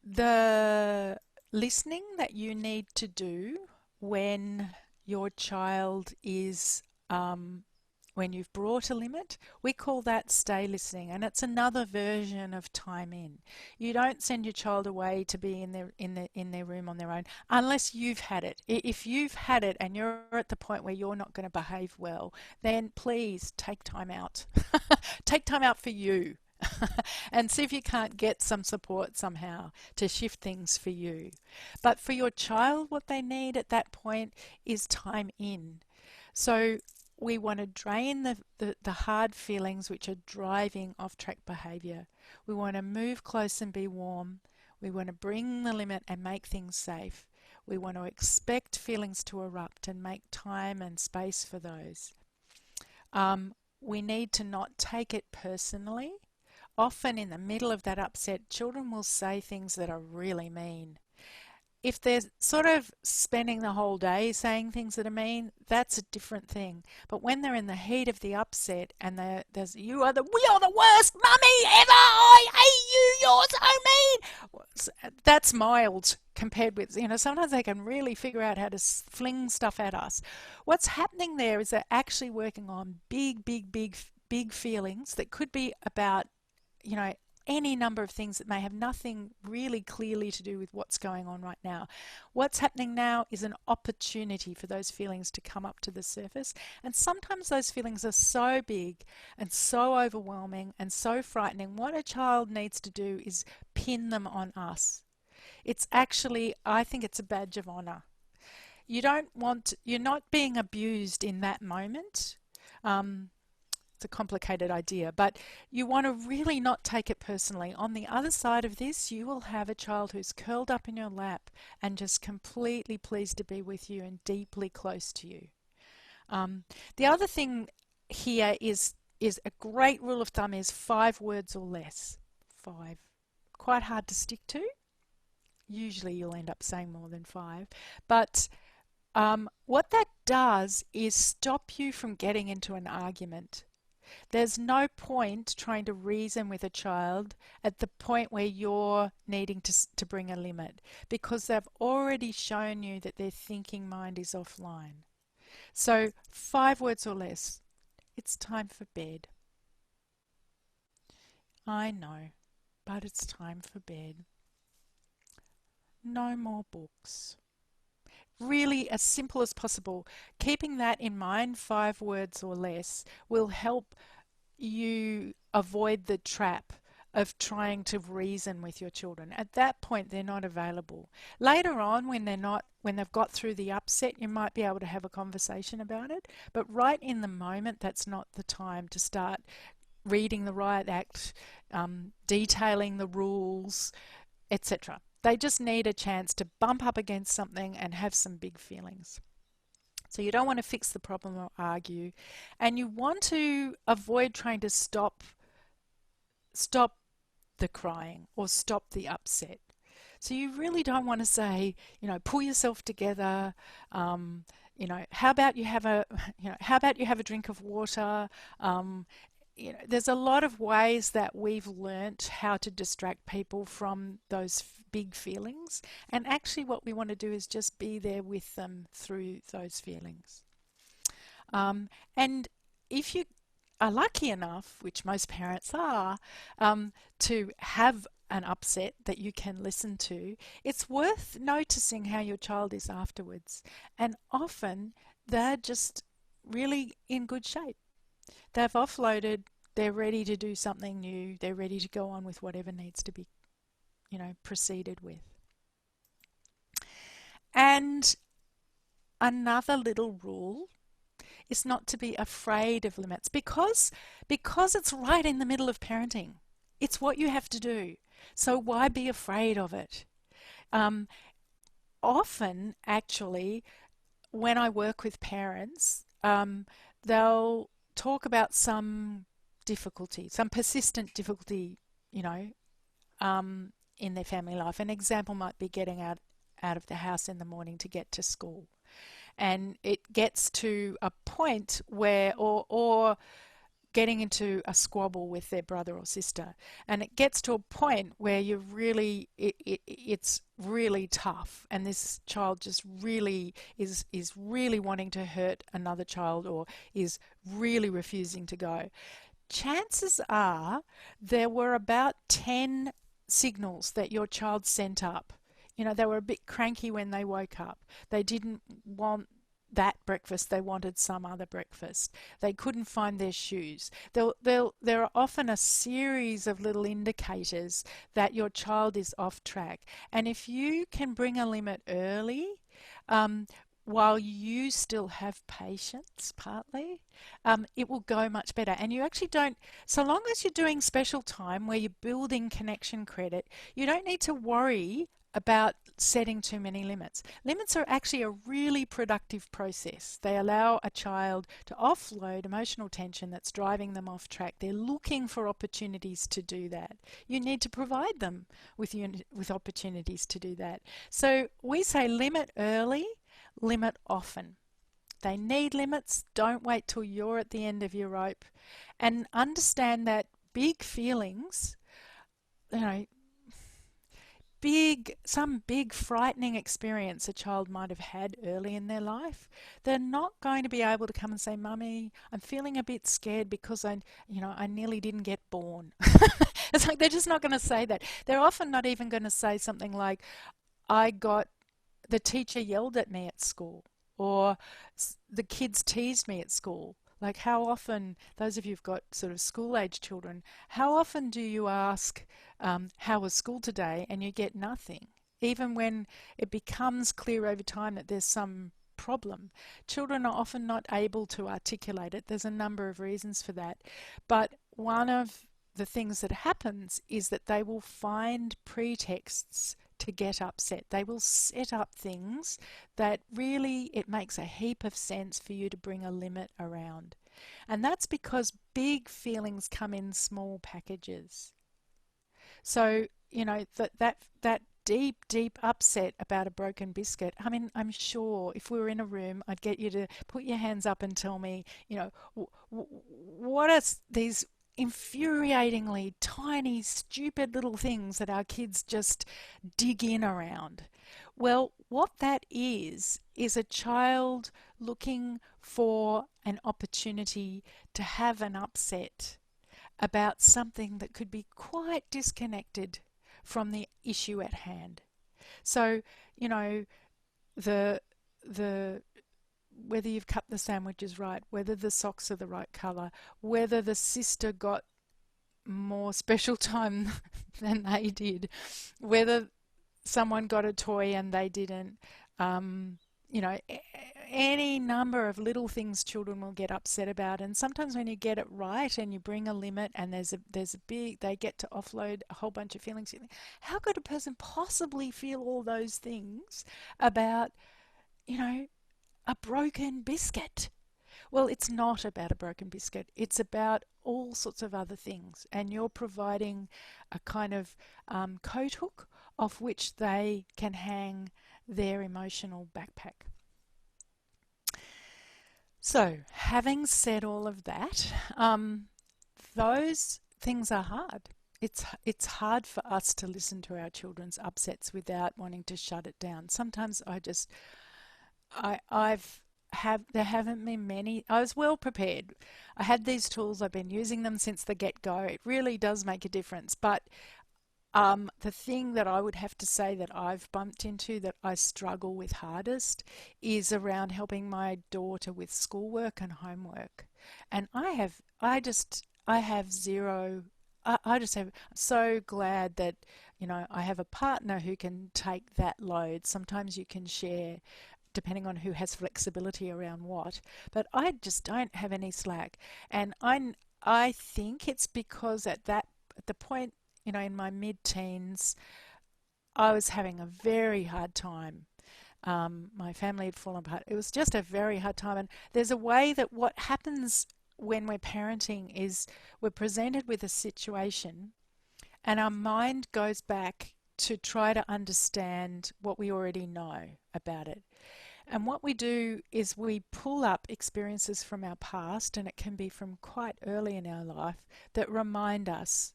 The listening that you need to do when your child is when you've brought a limit, we call that stay listening, and it's another version of time in. You don't send your child away to be in their room on their own unless you've had it. If you've had it and you're at the point where you're not going to behave well, then please take time out. Take time out for you. And see if you can't get some support somehow to shift things for you. But for your child, what they need at that point is time in. So we want to drain the hard feelings which are driving off-track behaviour. We want to move close and be warm. We want to bring the limit and make things safe. We want to expect feelings to erupt and make time and space for those. We need to not take it personally. Often in the middle of that upset, children will say things that are really mean. If they're sort of spending the whole day saying things that are mean, that's a different thing. But when they're in the heat of the upset and there's we are the worst mummy ever, I hate you, you're so mean. That's mild compared with, sometimes they can really figure out how to fling stuff at us. What's happening there is they're actually working on big feelings that could be about, any number of things that may have nothing really clearly to do with what's going on right now. What's happening now is an opportunity for those feelings to come up to the surface. And sometimes those feelings are so big and so overwhelming and so frightening. What a child needs to do is pin them on us. It's actually, I think it's a badge of honor. You're not being abused in that moment. It's a complicated idea, but you want to really not take it personally. On the other side of this, you will have a child who's curled up in your lap and just completely pleased to be with you and deeply close to you. The other thing here is a great rule of thumb is 5 words or less. 5. Quite hard to stick to. Usually you'll end up saying more than 5. But what that does is stop you from getting into an argument. There's no point trying to reason with a child at the point where you're needing to bring a limit, because they've already shown you that their thinking mind is offline. So 5 words or less. It's time for bed. I know, but it's time for bed. No more books. Really as simple as possible. Keeping that in mind, 5 words or less, will help you avoid the trap of trying to reason with your children. At that point, they're not available. Later on, when they've got through the upset, you might be able to have a conversation about it. But right in the moment, that's not the time to start reading the riot act, detailing the rules, etc. They just need a chance to bump up against something and have some big feelings. So you don't want to fix the problem or argue, and you want to avoid trying to stop the crying or stop the upset. So you really don't want to say, pull yourself together. How about you have a drink of water? There's a lot of ways that we've learnt how to distract people from those big feelings, and actually what we want to do is just be there with them through those feelings. And if you are lucky enough, which most parents are, to have an upset that you can listen to, it's worth noticing how your child is afterwards. And often they're just really in good shape. They've offloaded, they're ready to do something new, they're ready to go on with whatever needs to be, proceeded with. And another little rule is not to be afraid of limits because it's right in the middle of parenting. It's what you have to do. So why be afraid of it? Um, Often, actually, when I work with parents, they'll talk about some difficulty, some persistent difficulty, you know, in their family life. An example might be getting out of the house in the morning to get to school. And it gets to a point where, or getting into a squabble with their brother or sister, and it gets to a point where it's really tough, and this child just really is really wanting to hurt another child, or is really refusing to go. Chances are there were about 10 signals that your child sent up. You know, they were a bit cranky when they woke up. They didn't want that breakfast, they wanted some other breakfast. They couldn't find their shoes. There are often a series of little indicators that your child is off track. And if you can bring a limit early, while you still have patience, partly, it will go much better. And you actually don't, so long as you're doing special time where you're building connection credit, you don't need to worry about setting too many limits. Limits are actually a really productive process. They allow a child to offload emotional tension that's driving them off track. They're looking for opportunities to do that. You need to provide them with opportunities to do that. So we say limit early, limit often. They need limits. Don't wait till you're at the end of your rope. And understand that big feelings, you know, some big frightening experience a child might have had early in their life, they're not going to be able to come and say, Mummy, I'm feeling a bit scared because I nearly didn't get born. It's like they're just not going to say that. They're often not even going to say something like, the teacher yelled at me at school, or the kids teased me at school. Like, how often, those of you who've got sort of school-age children, how often do you ask, how was school today, and you get nothing? Even when it becomes clear over time that there's some problem. Children are often not able to articulate it. There's a number of reasons for that. But one of the things that happens is that they will find pretexts to get upset. They will set up things that really, it makes a heap of sense for you to bring a limit around. And that's because big feelings come in small packages. So, that deep upset about a broken biscuit, I mean, I'm sure if we were in a room, I'd get you to put your hands up and tell me, what are these infuriatingly tiny, stupid little things that our kids just dig in around. Well, what that is a child looking for an opportunity to have an upset about something that could be quite disconnected from the issue at hand. So, the whether you've cut the sandwiches right, whether the socks are the right colour, whether the sister got more special time than they did, whether someone got a toy and they didn't, any number of little things children will get upset about. And sometimes when you get it right and you bring a limit and they get to offload a whole bunch of feelings, you think, how could a person possibly feel all those things about, a broken biscuit? Well, it's not about a broken biscuit. It's about all sorts of other things. And you're providing a kind of coat hook off which they can hang their emotional backpack. So, having said all of that, those things are hard. It's hard for us to listen to our children's upsets without wanting to shut it down. Sometimes there haven't been many. I was well prepared. I had these tools. I've been using them since the get-go. It really does make a difference. But the thing that I would have to say that I've bumped into that I struggle with hardest is around helping my daughter with schoolwork and homework. And I'm so glad that, I have a partner who can take that load. Sometimes you can share depending on who has flexibility around what. But I just don't have any slack. And I think it's because at the point, in my mid-teens, I was having a very hard time. My family had fallen apart. It was just a very hard time. And there's a way that what happens when we're parenting is we're presented with a situation and our mind goes back to try to understand what we already know about it. And what we do is we pull up experiences from our past, and it can be from quite early in our life, that remind us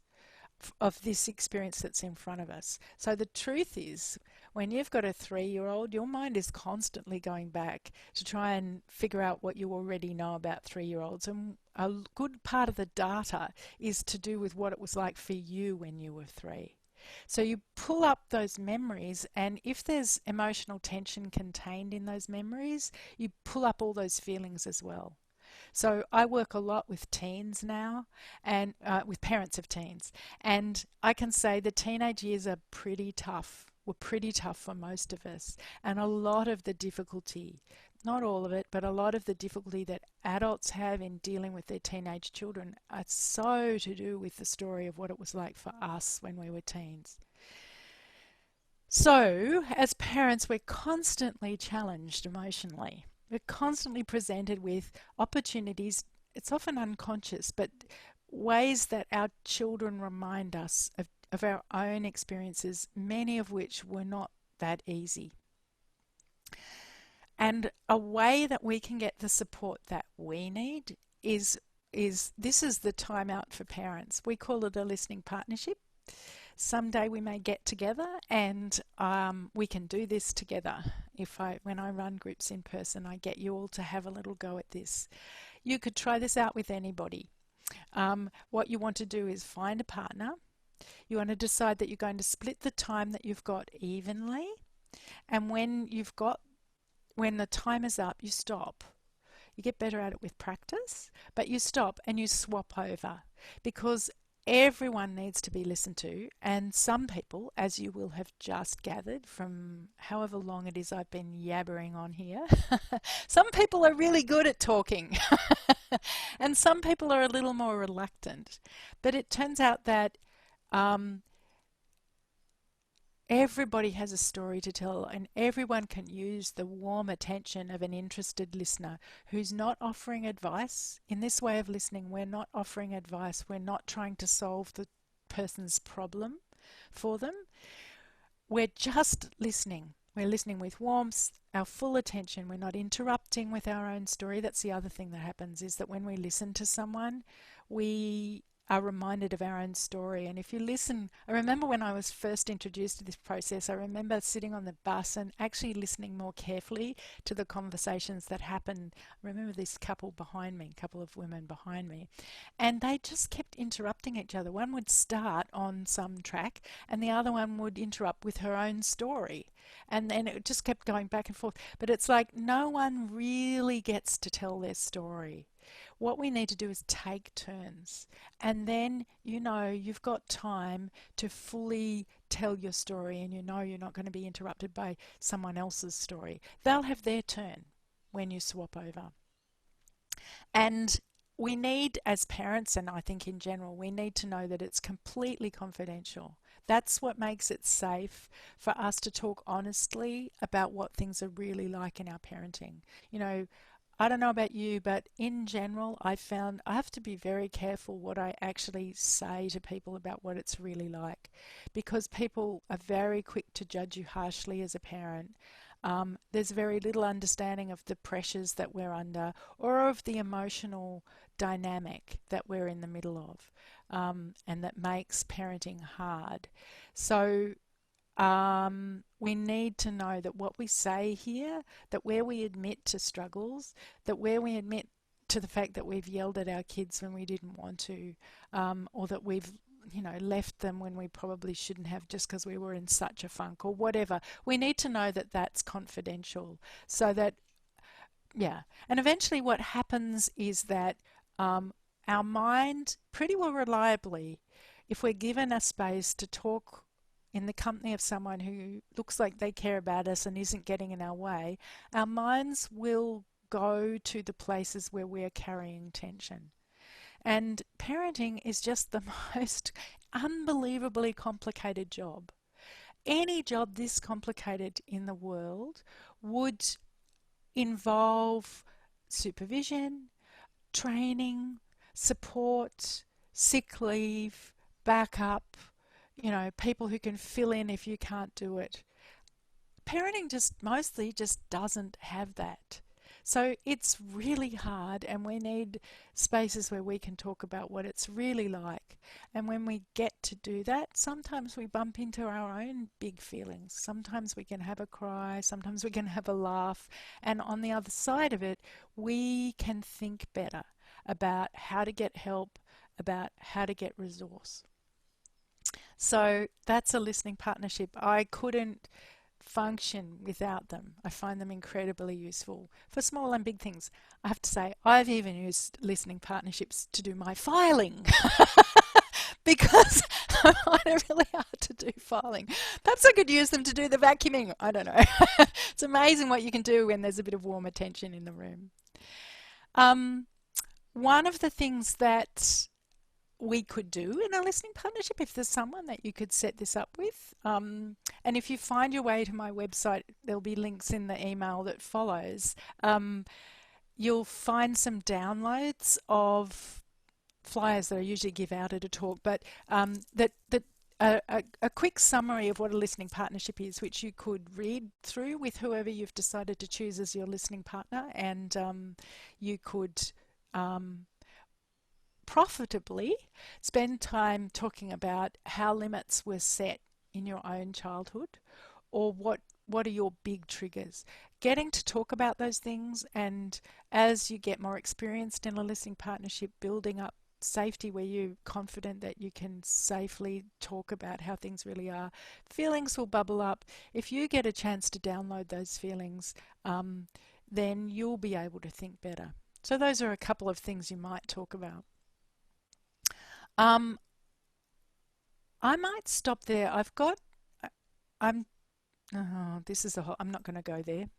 of this experience that's in front of us. So the truth is, when you've got a 3-year-old, your mind is constantly going back to try and figure out what you already know about 3-year-olds. And a good part of the data is to do with what it was like for you when you were 3. So you pull up those memories, and if there's emotional tension contained in those memories, you pull up all those feelings as well. So I work a lot with teens now, and with parents of teens, and I can say the teenage years are pretty tough. Were pretty tough for most of us, and a lot of the difficulty, not all of it, but a lot of the difficulty that adults have in dealing with their teenage children are so to do with the story of what it was like for us when we were teens. So, as parents, we're constantly challenged emotionally. We're constantly presented with opportunities, it's often unconscious, but ways that our children remind us of our own experiences, many of which were not that easy. And a way that we can get the support that we need is this is the time out for parents. We call it a listening partnership. Someday we may get together and we can do this together. When I run groups in person, I get you all to have a little go at this. You could try this out with anybody. What you want to do is find a partner. You want to decide that you're going to split the time that you've got evenly, and when the time is up, you stop. You get better at it with practice, but you stop and you swap over, because everyone needs to be listened to, and some people, as you will have just gathered from however long it is I've been yabbering on here, some people are really good at talking and some people are a little more reluctant. But it turns out that everybody has a story to tell, and everyone can use the warm attention of an interested listener who's not offering advice. In this way of listening, we're not offering advice. We're not trying to solve the person's problem for them. We're just listening. We're listening with warmth, our full attention. We're not interrupting with our own story. That's the other thing that happens, is that when we listen to someone, we are reminded of our own story. And if you listen, I remember when I was first introduced to this process, I remember sitting on the bus and actually listening more carefully to the conversations that happened. I remember this couple behind me, a couple of women behind me, and they just kept interrupting each other. One would start on some track and the other one would interrupt with her own story. And then it just kept going back and forth. But it's like no one really gets to tell their story. What we need to do is take turns, and then you've got time to fully tell your story, and you're not going to be interrupted by someone else's story. They'll have their turn when you swap over. And we need, as parents, and I think in general, we need to know that it's completely confidential. That's what makes it safe for us to talk honestly about what things are really like in our parenting. I don't know about you, but in general, I found I have to be very careful what I actually say to people about what it's really like, because people are very quick to judge you harshly as a parent. There's very little understanding of the pressures that we're under, or of the emotional dynamic that we're in the middle of, and that makes parenting hard. So we need to know that what we say here, that where we admit to struggles, that where we admit to the fact that we've yelled at our kids when we didn't want to, or that we've left them when we probably shouldn't have just because we were in such a funk or whatever. We need to know that that's confidential, so that, and eventually what happens is that our mind pretty well reliably, if we're given a space to talk in the company of someone who looks like they care about us and isn't getting in our way, our minds will go to the places where we're carrying tension. And parenting is just the most unbelievably complicated job. Any job this complicated in the world would involve supervision, training, support, sick leave, backup, people who can fill in if you can't do it. Parenting just mostly just doesn't have that. So it's really hard, and we need spaces where we can talk about what it's really like. And when we get to do that, sometimes we bump into our own big feelings. Sometimes we can have a cry, sometimes we can have a laugh. And on the other side of it, we can think better about how to get help, about how to get resource. So that's a listening partnership. I couldn't function without them. I find them incredibly useful for small and big things. I have to say, I've even used listening partnerships to do my filing because I find it really hard to do filing. Perhaps I could use them to do the vacuuming. I don't know. It's amazing what you can do when there's a bit of warmer tension in the room. One of the things that we could do in a listening partnership, if there's someone that you could set this up with, and if you find your way to my website, there'll be links in the email that follows. You'll find some downloads of flyers that I usually give out at a talk, but a quick summary of what a listening partnership is, which you could read through with whoever you've decided to choose as your listening partner, and you could profitably spend time talking about how limits were set in your own childhood, or what are your big triggers. Getting to talk about those things, and as you get more experienced in a listening partnership, building up safety where you're confident that you can safely talk about how things really are. Feelings will bubble up. If you get a chance to download those feelings, then you'll be able to think better. So those are a couple of things you might talk about. I might stop there. I'm not going to go there.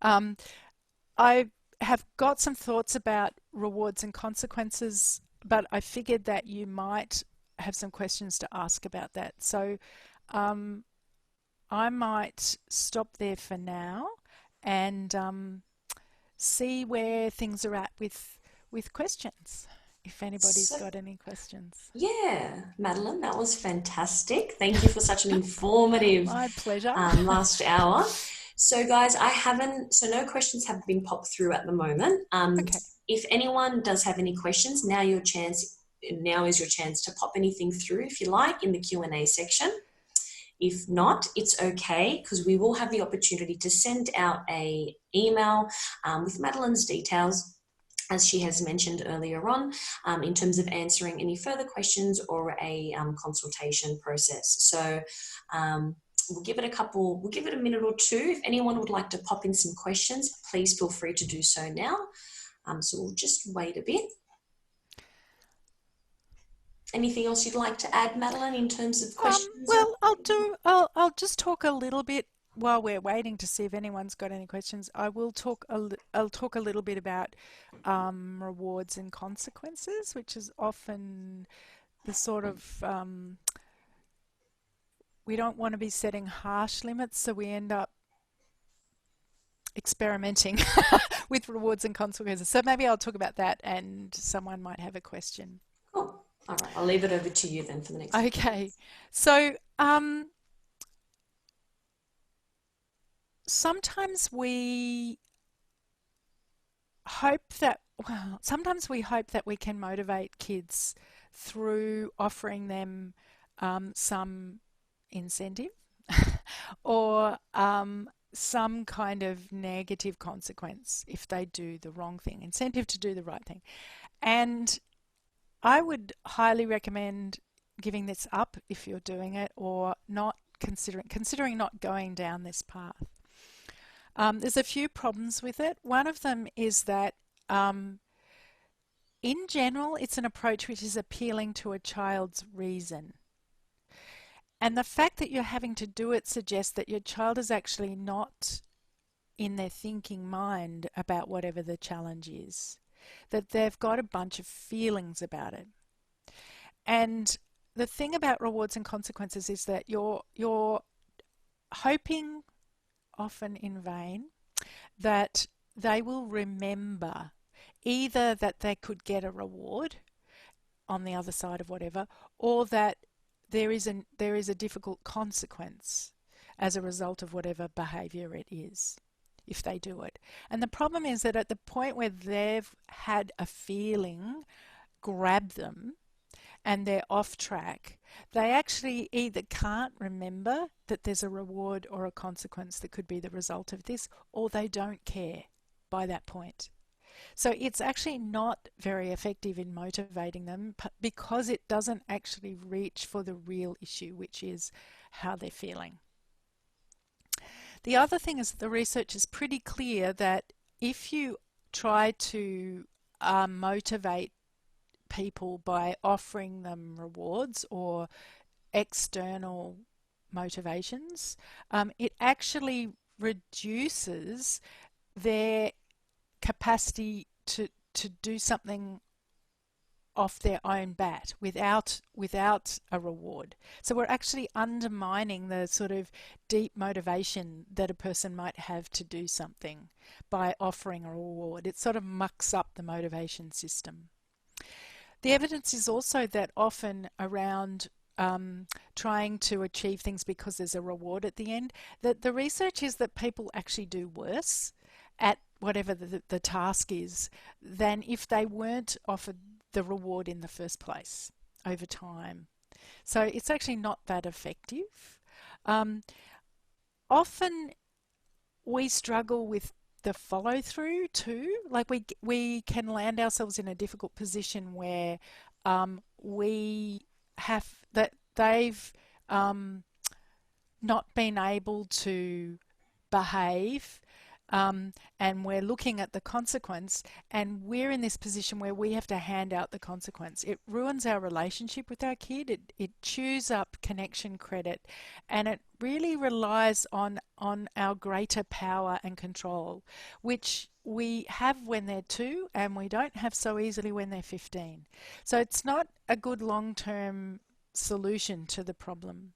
I have got some thoughts about rewards and consequences, but I figured that you might have some questions to ask about that. So I might stop there for now and see where things are at with questions, if anybody's got any questions. Yeah, Madeline, that was fantastic. Thank you for such an informative My pleasure. last hour. So guys, no questions have been popped through at the moment. Okay. If anyone does have any questions, now is your chance to pop anything through if you like in the Q&A section. If not, it's okay, because we will have the opportunity to send out an email with Madeleine's details, as she has mentioned earlier on, in terms of answering any further questions or a consultation process. So we'll give it a minute or two. If anyone would like to pop in some questions, please feel free to do so now. So we'll just wait a bit. Anything else you'd like to add, Madeleine, in terms of questions? Well, I'll just talk a little bit while we're waiting to see if anyone's got any questions. I'll talk a little bit about rewards and consequences, which is often the sort of we don't want to be setting harsh limits, so we end up experimenting with rewards and consequences. So maybe I'll talk about that, and someone might have a question. Cool. All right, I'll leave it over to you then for the next one. Okay. So sometimes we hope that we can motivate kids through offering them some incentive or some kind of negative consequence if they do the wrong thing, incentive to do the right thing. And I would highly recommend giving this up if you're doing it, or not considering not going down this path. There's a few problems with it. One of them is that in general, it's an approach which is appealing to a child's reason. And the fact that you're having to do it suggests that your child is actually not in their thinking mind about whatever the challenge is, that they've got a bunch of feelings about it. And the thing about rewards and consequences is that you're hoping, often in vain, that they will remember either that they could get a reward on the other side of whatever, or that there is a difficult consequence as a result of whatever behavior it is if they do it. And the problem is that at the point where they've had a feeling grab them and they're off track, they actually either can't remember that there's a reward or a consequence that could be the result of this, or they don't care by that point. So it's actually not very effective in motivating them because it doesn't actually reach for the real issue, which is how they're feeling. The other thing is that the research is pretty clear that if you try to motivate people by offering them rewards or external motivations, it actually reduces their capacity to do something off their own bat without a reward. So we're actually undermining the sort of deep motivation that a person might have to do something by offering a reward. It sort of mucks up the motivation system. The evidence is also that often around trying to achieve things because there's a reward at the end, that the research is that people actually do worse at whatever the task is than if they weren't offered the reward in the first place over time. So it's actually not that effective. Often we struggle with the follow through too. Like we can land ourselves in a difficult position where we have that they've not been able to behave, and we're looking at the consequence, and we're in this position where we have to hand out the consequence. It ruins our relationship with our kid. It chews up connection credit, and it really relies on our greater power and control, which we have when they're 2 and we don't have so easily when they're 15. So it's not a good long-term solution to the problem.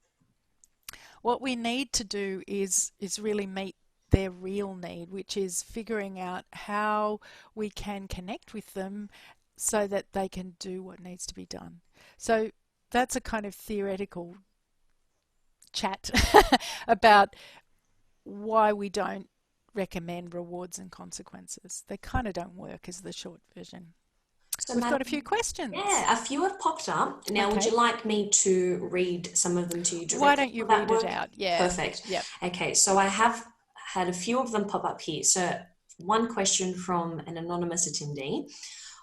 What we need to do is really meet their real need, which is figuring out how we can connect with them so that they can do what needs to be done. So that's a kind of theoretical chat about why we don't recommend rewards and consequences. They kind of don't work, is the short version. So, We've got a Madam, few questions. yeah, a few have popped up. Now, would Okay. you like me to read some of them to you Why directly? don't you Will that read it work? out? Yeah. Perfect. Yep. Okay, so I have had a few of them pop up here. So, one question from an anonymous attendee.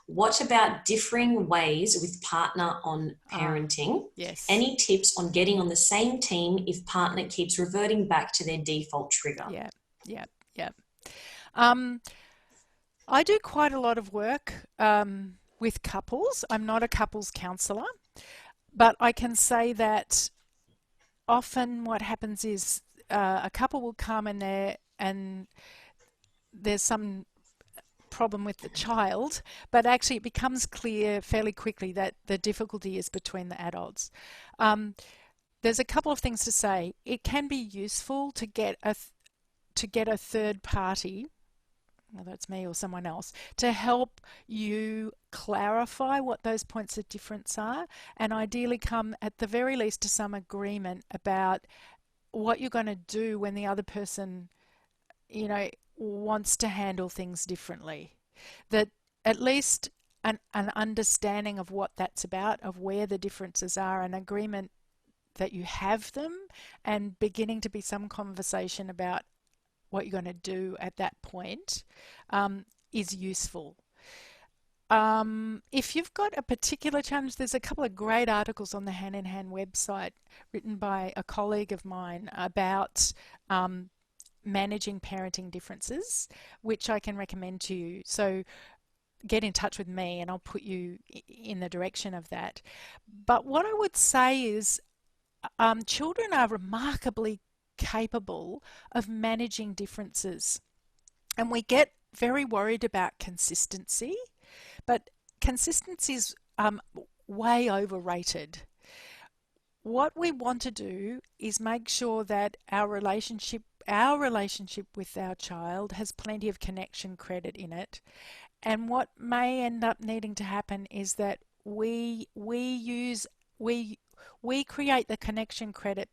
What about differing ways with partner on parenting? Yes. Any tips on getting on the same team if partner keeps reverting back to their default trigger? Yeah. Yeah. Yeah. Um, I do quite a lot of work with couples. I'm not a couples counsellor, but I can say that often what happens is a couple will come and there's some problem with the child, but actually it becomes clear fairly quickly that the difficulty is between the adults. There's a couple of things to say. It can be useful to get a third party, whether it's me or someone else, to help you clarify what those points of difference are, and ideally come at the very least to some agreement about what you're going to do when the other person, wants to handle things differently. That at least an understanding of what that's about, of where the differences are, an agreement that you have them, and beginning to be some conversation about what you're going to do at that point is useful. If you've got a particular challenge, there's a couple of great articles on the Hand in Hand website written by a colleague of mine about managing parenting differences, which I can recommend to you. So get in touch with me and I'll put you in the direction of that. But what I would say is children are remarkably capable of managing differences. And we get very worried about consistency, but consistency is way overrated. What we want to do is make sure that our relationship with our child has plenty of connection credit in it. And what may end up needing to happen is that we we create the connection credit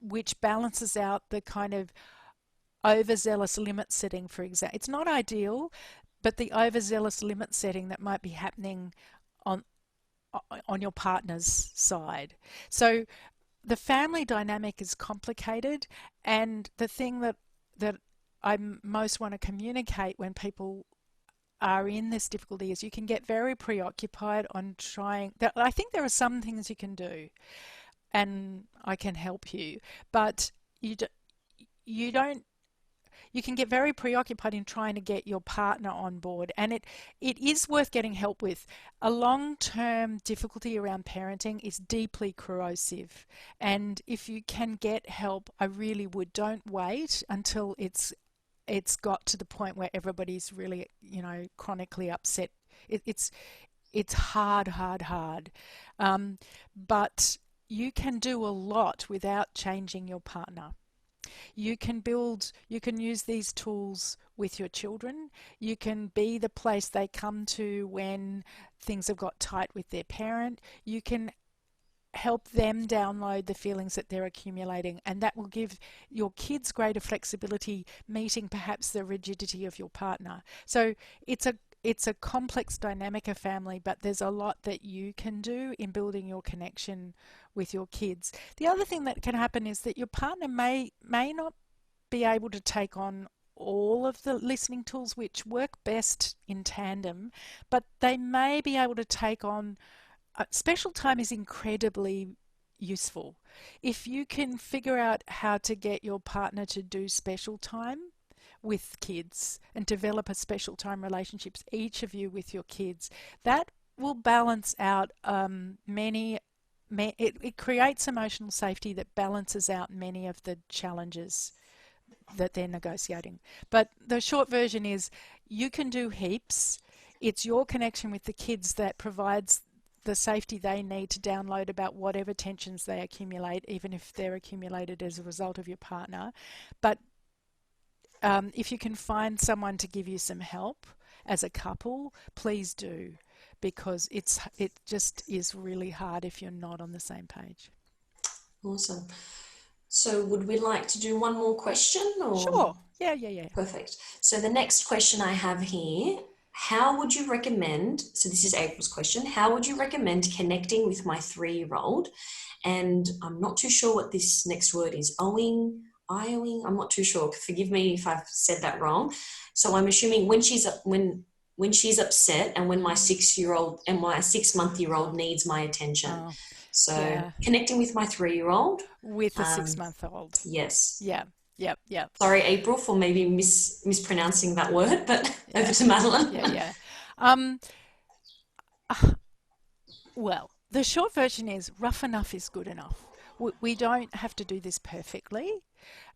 which balances out the kind of overzealous limit setting, for example. It's not ideal, but the overzealous limit setting that might be happening on on your partner's side. So the family dynamic is complicated, and the thing that I most want to communicate when people are in this difficulty is you can get very preoccupied on trying that. I think there are some things you can do and I can help you, but you do, you don't you can get very preoccupied in trying to get your partner on board, and it is worth getting help with. A long-term difficulty around parenting is deeply corrosive, and if you can get help, I really would. Don't wait until it's got to the point where everybody's really, chronically upset. It's hard, hard, hard. But you can do a lot without changing your partner. You can use these tools with your children. You can be the place they come to when things have got tight with their parent. You can help them download the feelings that they're accumulating, and that will give your kids greater flexibility, meeting perhaps the rigidity of your partner. So it's a complex dynamic of family, but there's a lot that you can do in building your connection with your kids. The other thing that can happen is that your partner may not be able to take on all of the listening tools which work best in tandem, but they may be able to take on special time is incredibly useful. If you can figure out how to get your partner to do special time with kids and develop a special time relationships, each of you with your kids, that will balance out it creates emotional safety that balances out many of the challenges that they're negotiating. But the short version is you can do heaps. It's your connection with the kids that provides the safety they need to download about whatever tensions they accumulate, even if they're accumulated as a result of your partner. But if you can find someone to give you some help as a couple, please do, because it just is really hard if you're not on the same page. Awesome. So would we like to do one more question or? Sure. Yeah, yeah, yeah. Perfect. So the next question I have here, how would you recommend, so this is April's question, how would you recommend connecting with my 3-year-old? And I'm not too sure what this next word is. Ioing, I'm not too sure. Forgive me if I've said that wrong. So I'm assuming when she's upset and when my 6-year-old and my 6-month-year-old needs my attention. Oh, So yeah. connecting with my 3-year-old. With a 6 month old. Yes. Yeah, yep, yep. Sorry, April, for maybe mispronouncing that word, but over Yeah, to Madeline. yeah, yeah. Um, well, the short version is rough enough is good enough. We don't have to do this perfectly.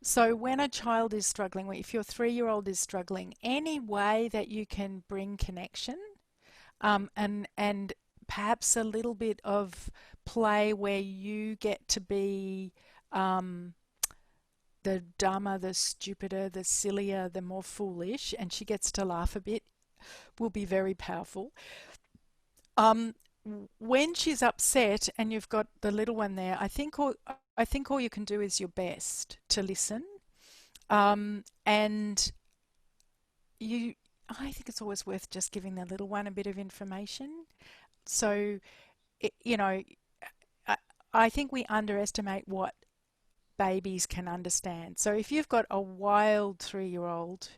So when a child is struggling, if your 3-year-old is struggling, any way that you can bring connection, and perhaps a little bit of play where you get to be the dumber, the stupider, the sillier, the more foolish, and she gets to laugh a bit, will be very powerful. Um, when she's upset and you've got the little one there, I think all you can do is your best to listen. And you, I think it's always worth just giving the little one a bit of information. So, it, you know, I, I think we underestimate what babies can understand. So if you've got a wild 3-year-old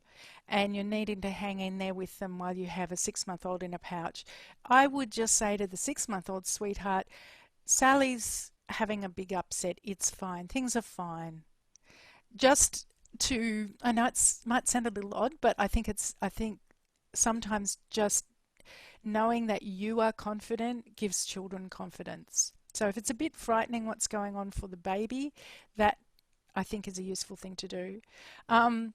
and you're needing to hang in there with them while you have a 6-month-old in a pouch, I would just say to the 6-month-old, sweetheart, Sally's having a big upset. It's fine. Things are fine. Just to, I know it might sound a little odd, but I think sometimes just knowing that you are confident gives children confidence. So if it's a bit frightening what's going on for the baby, that I think is a useful thing to do. Um,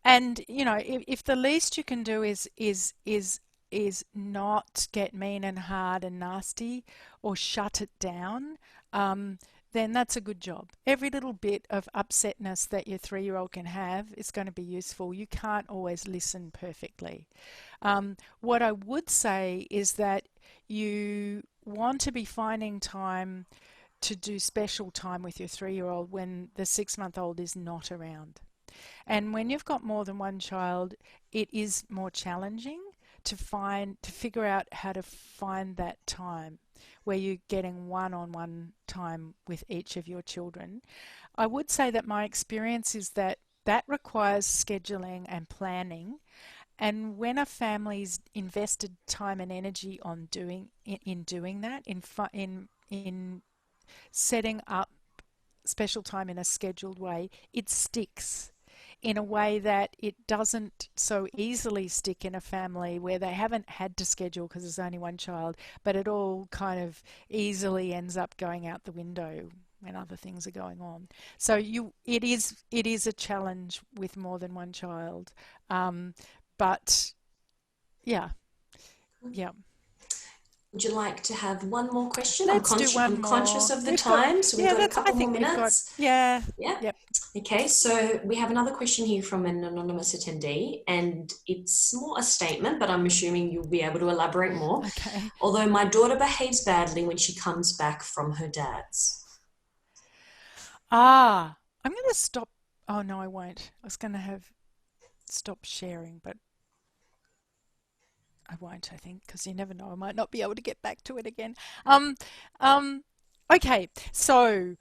and you know, if the least you can do is not get mean and hard and nasty or shut it down, um, then that's a good job. Every little bit of upsetness that your 3-year-old can have is going to be useful. You can't always listen perfectly. What I would say is that you want to be finding time to do special time with your 3-year-old when the 6-month-old is not around. And when you've got more than one child, it is more challenging to figure out how to find that time where you're getting one-on-one time with each of your children. I would say that my experience is that that requires scheduling and planning. And when a family's invested time and energy on doing that, in setting up special time in a scheduled way, it sticks in a way that it doesn't so easily stick in a family where they haven't had to schedule because there's only one child, but it all kind of easily ends up going out the window when other things are going on. So it is a challenge with more than one child, but yeah, yeah. Would you like to have one more question? Let's do one I'm conscious more. of the We've got, time, so we've yeah, got a I couple more think we've got, minutes. yeah, Yeah. yep. Okay, so we have another question here from an anonymous attendee, and it's more a statement, but I'm assuming you'll be able to elaborate more. Okay. Although my daughter behaves badly when she comes back from her dad's. I'm going to stop. Oh, no, I won't. I was going to have stop sharing, but I won't, I think, because you never know. I might not be able to get back to it again. Um, um, okay, so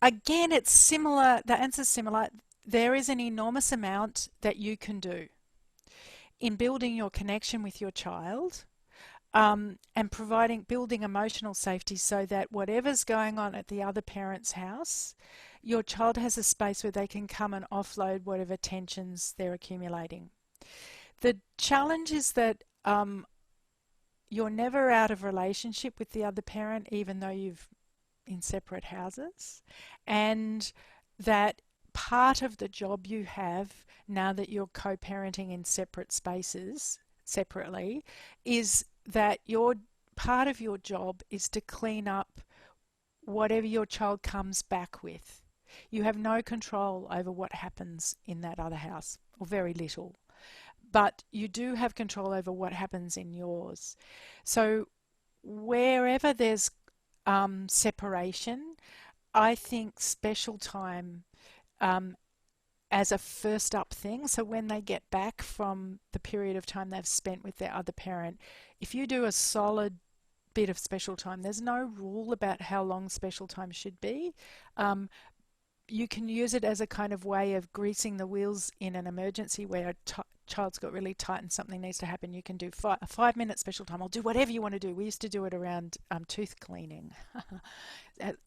again, it's similar. The answer's similar. There is an enormous amount that you can do in building your connection with your child, and building emotional safety so that whatever's going on at the other parent's house, your child has a space where they can come and offload whatever tensions they're accumulating. The challenge is that you're never out of relationship with the other parent, even though you've in separate houses, and that part of the job you have now that you're co-parenting in separate spaces separately is that your part of your job is to clean up whatever your child comes back with. You have no control over what happens in that other house, or very little, but you do have control over what happens in yours. So wherever there's separation, I think special time um, as a first up thing. So when they get back from the period of time they've spent with their other parent, if you do a solid bit of special time, there's no rule about how long special time should be. Um, you can use it as a kind of way of greasing the wheels in an emergency where a child's got really tight and something needs to happen. You can do a 5 minute special time. I'll do whatever you want to do. We used to do it around tooth cleaning.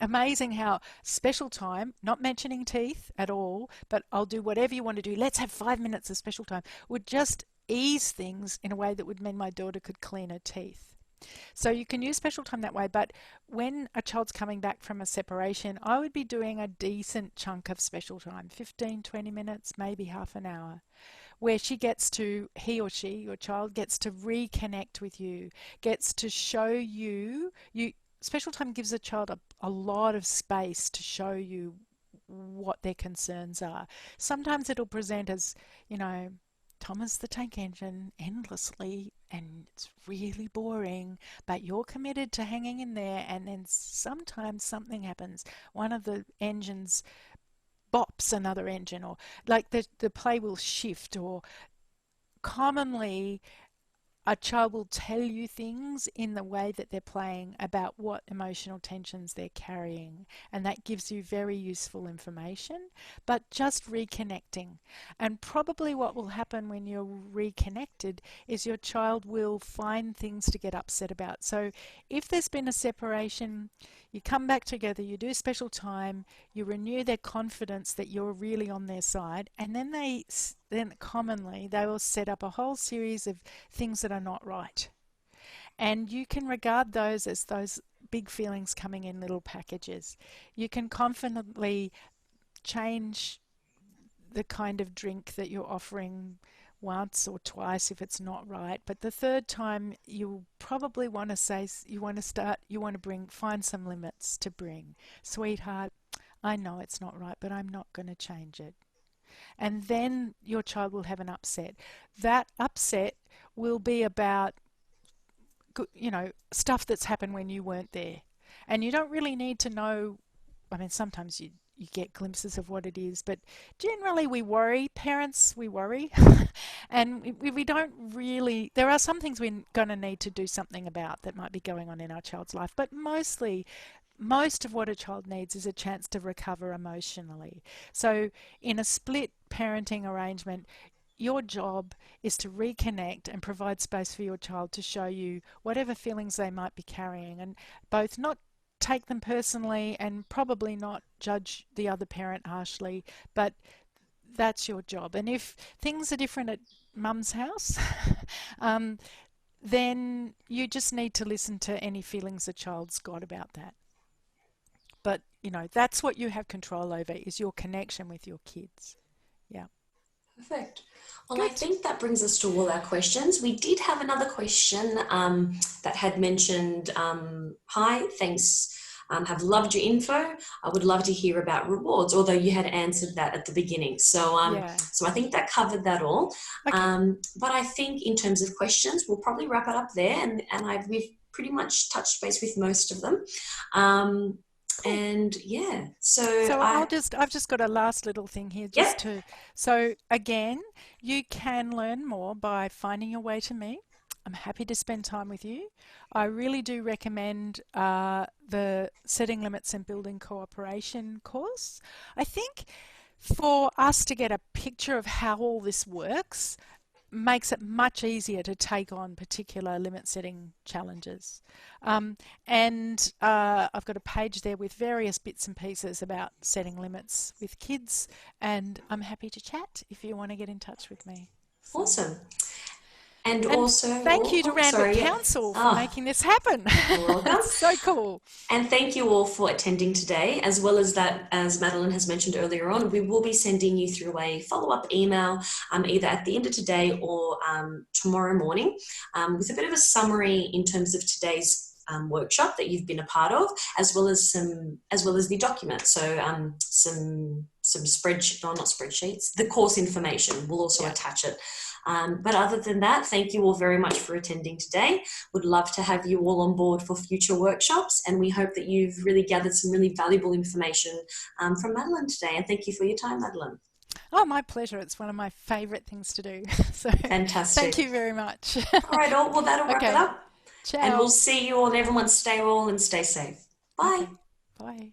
Amazing how special time, not mentioning teeth at all, but I'll do whatever you want to do. Let's have 5 minutes of special time, would just ease things in a way that would mean my daughter could clean her teeth. So you can use special time that way, but when a child's coming back from a separation, I would be doing a decent chunk of special time, 15, 20 minutes, maybe half an hour, where he or she, your child, gets to reconnect with you, gets to show you. Special time gives a child a lot of space to show you what their concerns are. Sometimes it'll present as, you know, Thomas the Tank Engine endlessly and it's really boring, but you're committed to hanging in there, and then sometimes something happens. One of the engines bops another engine, or like the play will shift, or commonly a child will tell you things in the way that they're playing about what emotional tensions they're carrying, and that gives you very useful information, but just reconnecting. And probably what will happen when you're reconnected is your child will find things to get upset about. So if there's been a separation, you come back together, you do special time, you renew their confidence that you're really on their side, and then commonly they will set up a whole series of things that are not right. And you can regard those as those big feelings coming in little packages. You can confidently change the kind of drink that you're offering once or twice if it's not right, but the third time you'll probably want to say, you want to find some limits to bring. Sweetheart, I know it's not right, but I'm not going to change it. And then your child will have an upset. That upset will be about, stuff that's happened when you weren't there. And you don't really need to know. I mean, sometimes you get glimpses of what it is, but generally we worry. Parents, we worry. And we don't really, there are some things we're going to need to do something about that might be going on in our child's life, but mostly most of what a child needs is a chance to recover emotionally. So in a split parenting arrangement, your job is to reconnect and provide space for your child to show you whatever feelings they might be carrying, and both not take them personally and probably not judge the other parent harshly, but that's your job. And if things are different at mum's house, um, then you just need to listen to any feelings the child's got about that. But, that's what you have control over, is your connection with your kids. Yeah. Perfect. Well, I Good. think that brings us to all our questions. We did have another question that had mentioned, hi, thanks, have loved your info. I would love to hear about rewards, although you had answered that at the beginning. Yeah. So I think that covered that all. Okay. But I think in terms of questions, we'll probably wrap it up there. And we've pretty much touched base with most of them. Cool. And yeah, So I've just got a last little thing here yep, so again, you can learn more by finding your way to me. I'm happy to spend time with you. I really do recommend the Setting Limits and Building Cooperation course. I think for us to get a picture of how all this works makes it much easier to take on particular limit setting challenges. And I've got a page there with various bits and pieces about setting limits with kids, and I'm happy to chat if you want to get in touch with me. So. awesome. And And also, thank you to Randwick sorry, yeah. Council for Ah, making this happen. you're welcome. It's so cool. And thank you all for attending today, as well as that, as Madeleine has mentioned earlier on, we will be sending you through a follow-up email either at the end of today or tomorrow morning with a bit of a summary in terms of today's workshop that you've been a part of, as well as the document. So some spreadsheet, no, not spreadsheets, the course information. We'll also Yeah. attach it. But other than that, thank you all very much for attending today. Would love to have you all on board for future workshops, and we hope that you've really gathered some really valuable information from Madeleine today. And thank you for your time, Madeleine. Oh, my pleasure. It's one of my favourite things to do. So thank Fantastic. you very much. All right, all. Well, that'll wrap it Okay. up. And we'll Ciao. see you all, and everyone stay well and stay safe. Bye. Okay. Bye.